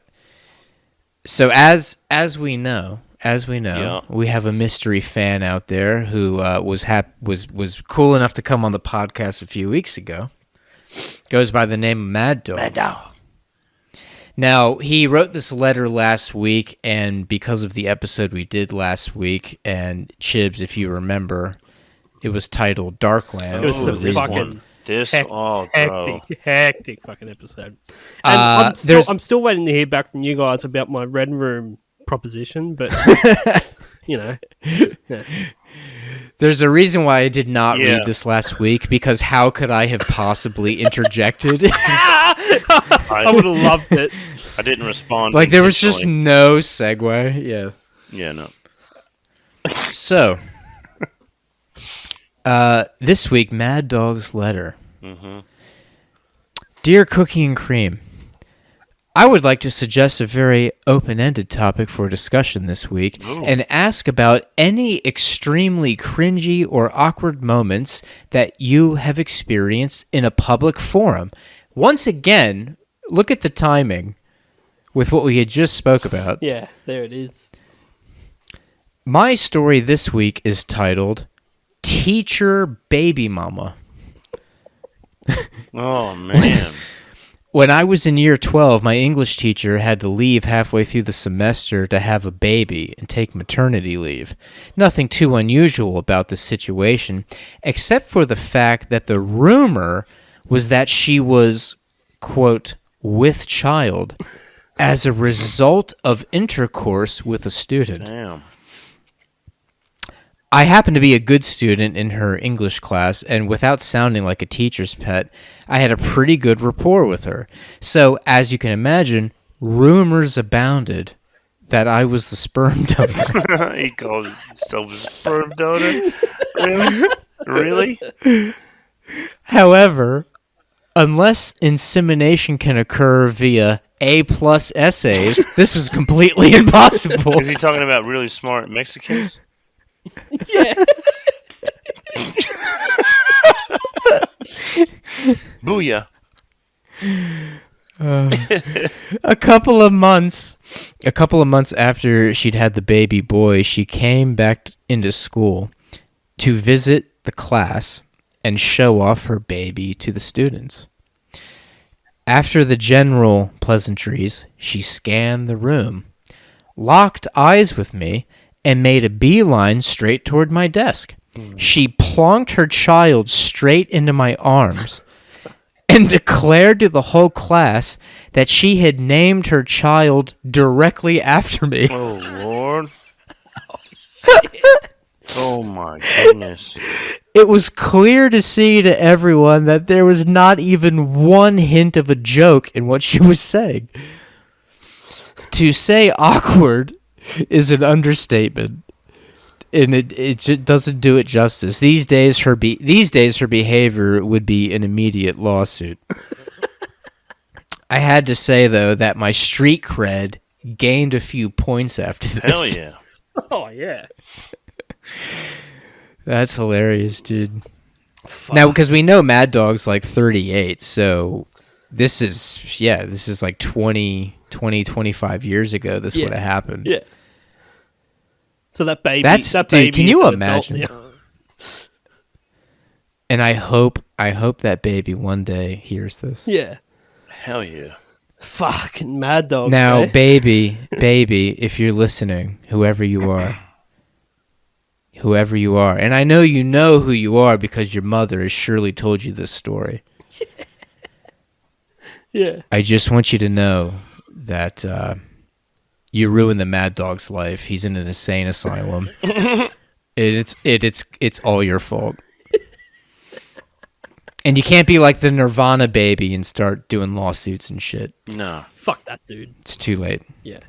as we know, Yeah. we have a mystery fan out there who was cool enough to come on the podcast a few weeks ago. Goes by the name of Mad Dog. Mad Dog. Now, he wrote this letter last week, and because of the episode we did last week, and Chibbs, if you remember, it was titled Darkland. It was Oh, some this fucking one. This Heck- all, bro. hectic fucking episode. And there's- I'm still waiting to hear back from you guys about my red room proposition, but you know, yeah. There's a reason why I did not Yeah. read this last week, because how could I have possibly interjected? I would have loved it. I didn't respond. Like, there was just intentionally. no segue. Yeah. Yeah, no. So, this week, Mad Dog's letter. Mm-hmm. Dear Cookie and Cream, I would like to suggest a very open-ended topic for discussion this week Ooh. and ask about any extremely cringy or awkward moments that you have experienced in a public forum. Once again, look at the timing with what we had just spoke about. Yeah, there it is. My story this week is titled Teacher Baby Mama. Oh, man. When I was in year 12, my English teacher had to leave halfway through the semester to have a baby and take maternity leave. Nothing too unusual about this situation, except for the fact that the rumor was that she was, quote, with child as a result of intercourse with a student. Damn. I happened to be a good student in her English class, and without sounding like a teacher's pet, I had a pretty good rapport with her. So, as you can imagine, rumors abounded that I was the sperm donor. He called himself a sperm donor? Really? However, unless insemination can occur via A+ essays, this was completely impossible. Is he talking about really smart Mexicans? Yeah. Booyah. A couple of months after she'd had the baby boy, she came back into school to visit the class and show off her baby to the students. After the general pleasantries, she scanned the room, locked eyes with me, and made a beeline straight toward my desk. She plonked her child straight into my arms and declared to the whole class that she had named her child directly after me. Oh, Lord. Oh, my goodness. It was clear to see to everyone that there was not even one hint of a joke in what she was saying. To say awkward is an understatement, and it just doesn't do it justice. These days, her behavior would be an immediate lawsuit. I had to say, though, that my street cred gained a few points after this. Hell yeah. Oh yeah. That's hilarious, dude. Fuck. Now, because we know Mad Dog's like 38, so this is like 25 years ago this Yeah. would have happened. Yeah. So that baby. That's- that dude, baby can is you an adult imagine? now. And I hope that baby one day hears this. Yeah. Hell yeah. Fucking Mad Dog. Now, eh? baby, if you're listening, whoever you are, and I know you know who you are because your mother has surely told you this story. Yeah. I just want you to know that you ruined the Mad Dog's life. He's in an insane asylum. It's all your fault. And you can't be like the Nirvana baby and start doing lawsuits and shit. No. Fuck that dude. It's too late. Yeah.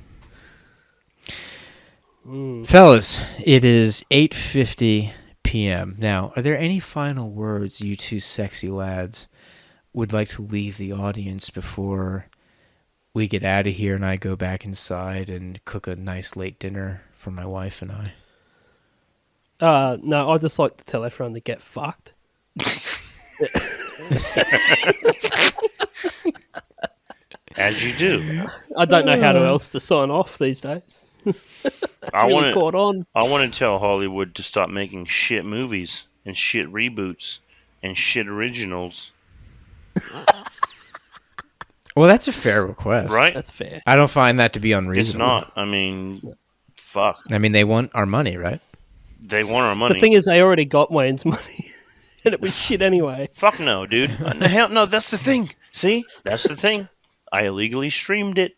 Fellas, it is 8:50 p.m. Now, are there any final words you two sexy lads would like to leave the audience before we get out of here and I go back inside and cook a nice late dinner for my wife and I? No, I'd just like to tell everyone to get fucked. As you do. I don't know how else to sign off these days. I Really want caught on. to tell Hollywood to stop making shit movies and shit reboots and shit originals. Well, that's a fair request. Right? That's fair. I don't find that to be unreasonable. It's not. I mean, fuck. I mean, they want our money, right? They want our money. The thing is, they already got Wayne's money. and it was shit anyway. Fuck no, dude. Hell no, that's the thing. See? That's the thing. I illegally streamed it.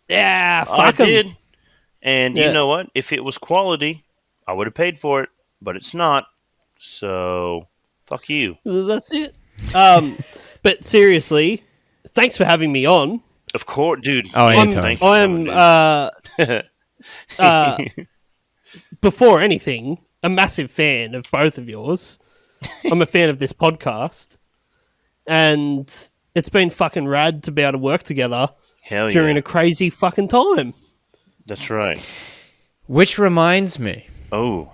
Yeah, I fuck 'em. did. And Yeah. you know what? If it was quality, I would have paid for it. But it's not. So, fuck you. That's it. But seriously, thanks for having me on. Of course, dude. Oh, yeah, anytime. thank you I for am, coming, dude. before anything, a massive fan of both of yours. I'm a fan of this podcast. And it's been fucking rad to be able to work together Hell during yeah. a crazy fucking time. That's right. Which reminds me, Oh,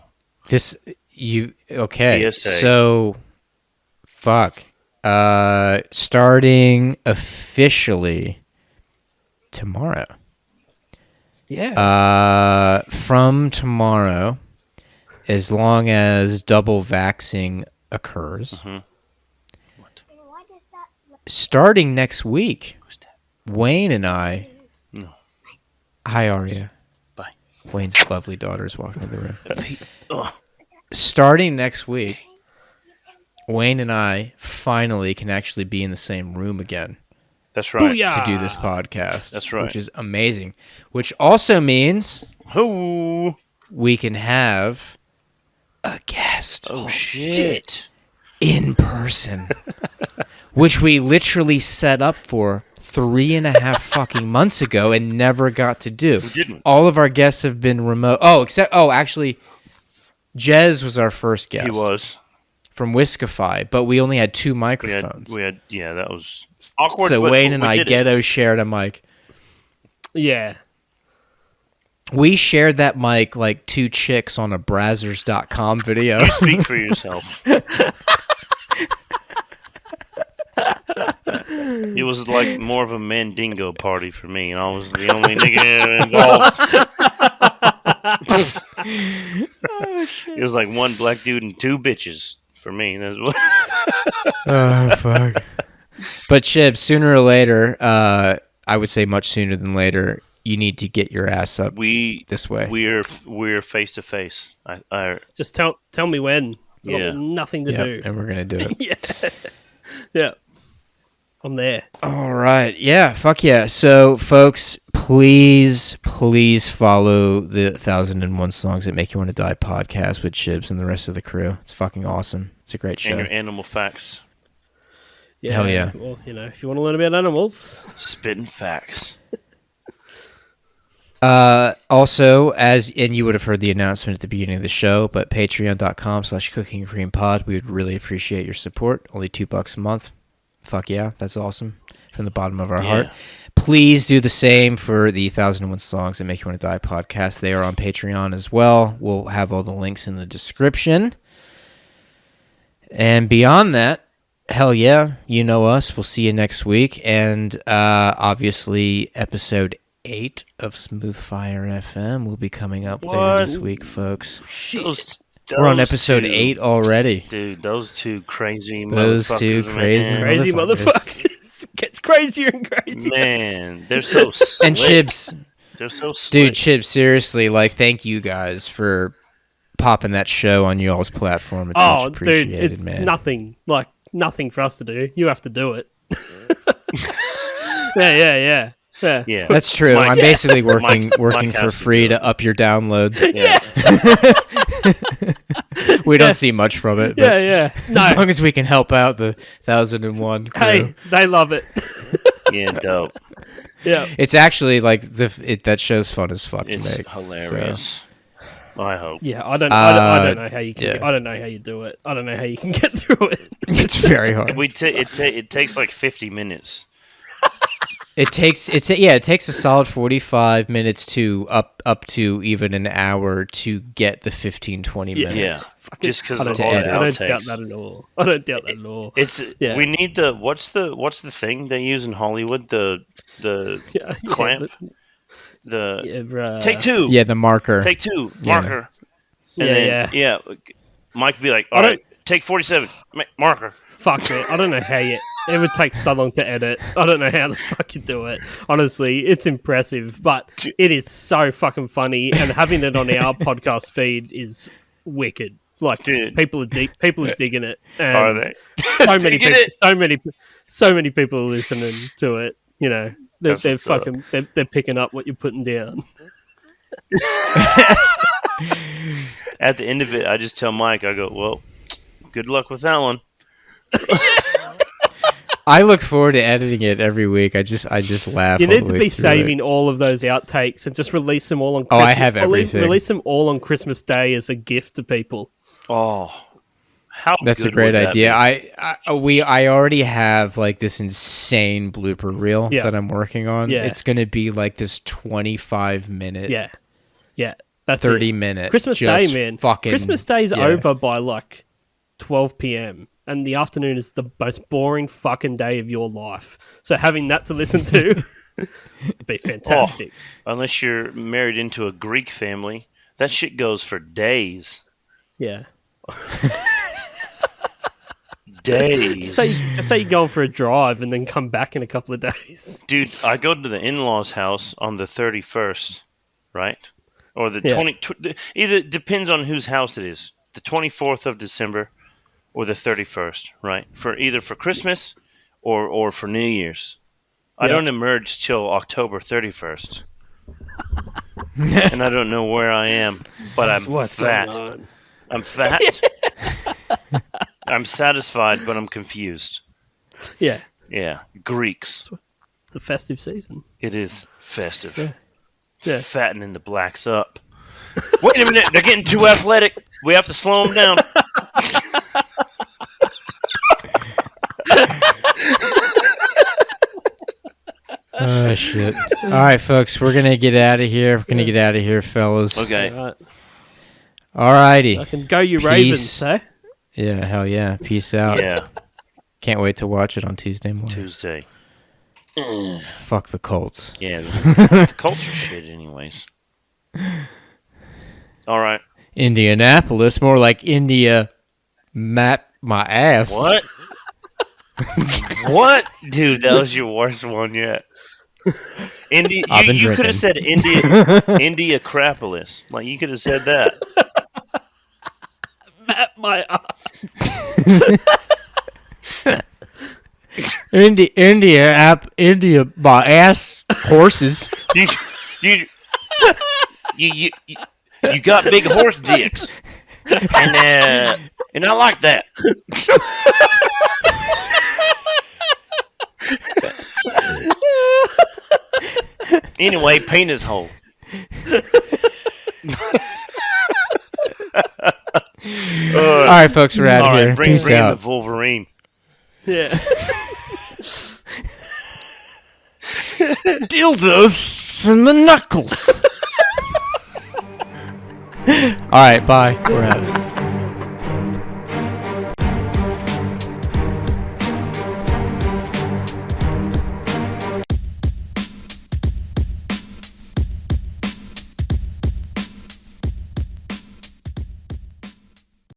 okay? PSA. So, fuck. Starting officially tomorrow. Yeah. From tomorrow, as long as double vaxing occurs. Mhm. Starting next week, Who's that? Wayne and I. No. Hi, Arya. Bye. Wayne's lovely daughter is walking in the room. Ugh. Starting next week, Wayne and I finally can actually be in the same room again That's right. Booyah! to do this podcast. That's right. Which is amazing. Which also means Oh, we can have a guest oh shit. in person, which we literally set up for 3.5 fucking months ago and never got to do. We didn't. All of our guests have been remote. Actually, Jez was our first guest. He was. From Whiskify, but we only had 2 We microphones. had. Yeah, that was awkward. So but Wayne and we I did it. ghetto shared a mic. Yeah. We shared that mic like 2 chicks on a Brazzers.com video. Speak for yourself. It was like more of a Mandingo party for me, and I was the only nigga involved. It was like one black dude and 2 bitches for me. That's what. Oh, fuck. But Chibbs, sooner or later, I would say much sooner than later, you need to get your ass up this way. We're face to face. I Just tell me when. I've got Yeah. nothing to do. And we're going to do it. Yeah. Yeah. I'm there. All right. Yeah, fuck yeah. So, folks, please follow the 1001 Songs That Make You Want to Die podcast with Chibbs and the rest of the crew. It's fucking awesome. It's a great show. and your animal facts, Yeah. Hell yeah. Well, if you want to learn about animals. spitting facts. Also, and you would have heard the announcement at the beginning of the show, but patreon.com/cookinggreenpod. We would really appreciate your support. Only $2 a month. Fuck yeah, that's awesome. From the bottom of our heart. Please do the same for the 1001 Songs That Make You Want to Die podcast. They are on Patreon as well. We'll have all the links in the description. And beyond that, hell yeah, you know us. We'll see you next week. And obviously, episode 8 of Smooth Fire FM will be coming up later What? this week, folks. We're on Those episode 8 already. Dude, those 2 crazy Those 2 motherfuckers, crazy man. Crazy Motherfuckers. motherfuckers. Gets crazier and crazier. Man, they're so slick. And Chibbs, They're so slick. dude, Chibbs, seriously, like, thank you guys for popping that show on y'all's platform. It's much Dude, appreciated, it's man. nothing for us to do. You have to do it. Yeah. Yeah. That's true. Mike- I'm basically working Mike for has to free do to up your downloads. Yeah. We don't see much from it. But Yeah. As No. long as we can help out the 1001 crew. Hey, they love it. Yeah, dope. Yeah. It's actually like that show's fun as fuck It's to make. hilarious. I hope. Yeah, I don't know how you can. yeah. I don't know how you do it. I don't know how you can get through it. It's very hard. It takes like 50 minutes. It takes a solid 45 minutes to up to even an hour to get the 15-20 minutes. Yeah. Just because I of don't, all the doubt, I don't doubt outtakes. that at all. I don't doubt that at all. It's Yeah. we need the what's the thing they use in Hollywood, the Yeah, clamp, take 2. Yeah, the marker. Take 2 Yeah. marker. And then, yeah. Mike would be like, all I right, take 47 marker. Fuck it. I don't know how you. It would take so long to edit. I don't know how the fuck you do it. Honestly, it's impressive, but it is so fucking funny, and having it on our podcast feed is wicked. Like Dude. people are digging it. And Are they? So many Digging people, it? so many people are listening to it. You know, they're That's what's fucking they're picking up what you're putting down. At the end of it, I just tell Mike, I go, well, good luck with that one. I look forward to editing it every week. I just laugh. You all need the to way be through saving it. all of those outtakes and just release them all on Oh, Christmas. I have everything. Release them all on Christmas Day as a gift to people. Oh, how That's a good great would that idea. be? I already have like this insane blooper reel Yeah. that I'm working on. Yeah. It's gonna be like this 25-minute, Yeah. That's 30-minute Christmas just Day, man. Fucking, Christmas Day's yeah. over by like 12 p.m. and the afternoon is the most boring fucking day of your life. So having that to listen to would be fantastic. Unless you're married into a Greek family, that shit goes for days. Yeah. Days. Just say you're going for a drive and then come back in a couple of days. Dude, I go to the in-laws' house on the 31st, right? Or the Yeah. 20... Either depends on whose house it is. The 24th of December or the 31st, right? Either for Christmas or for New Year's. I Yeah. don't emerge till October 31st. And I don't know where I am, but I'm What's fat. going on? I'm fat. I'm satisfied, but I'm confused. Yeah. Yeah, Greeks. It's a festive season. It is festive. Yeah. Fattening the blacks up. Wait a minute, they're getting too athletic. We have to slow them down. Oh shit! All right, folks, we're gonna get out of here. We're gonna get out of here, fellas. Okay. All right. All righty. I can go you Peace. Ravens, eh? Yeah, hell yeah. Peace out. Yeah, Can't wait to watch it on Tuesday morning. Tuesday. Fuck the Colts. Yeah, the culture shit, anyways. All right. Indianapolis, more like India. Map my ass. What? What? Dude, that was your worst one yet. India, I've been you could drinking. have said Indiacropolis. Like, you could have said that. Map my India, my ass horses. You, you, you got big horse dicks. And I like that. Anyway, penis hole. All right, folks, we're out All of right, here. bring Peace in out. the Wolverine. Yeah. Dildos and my knuckles. All right, bye. We're out.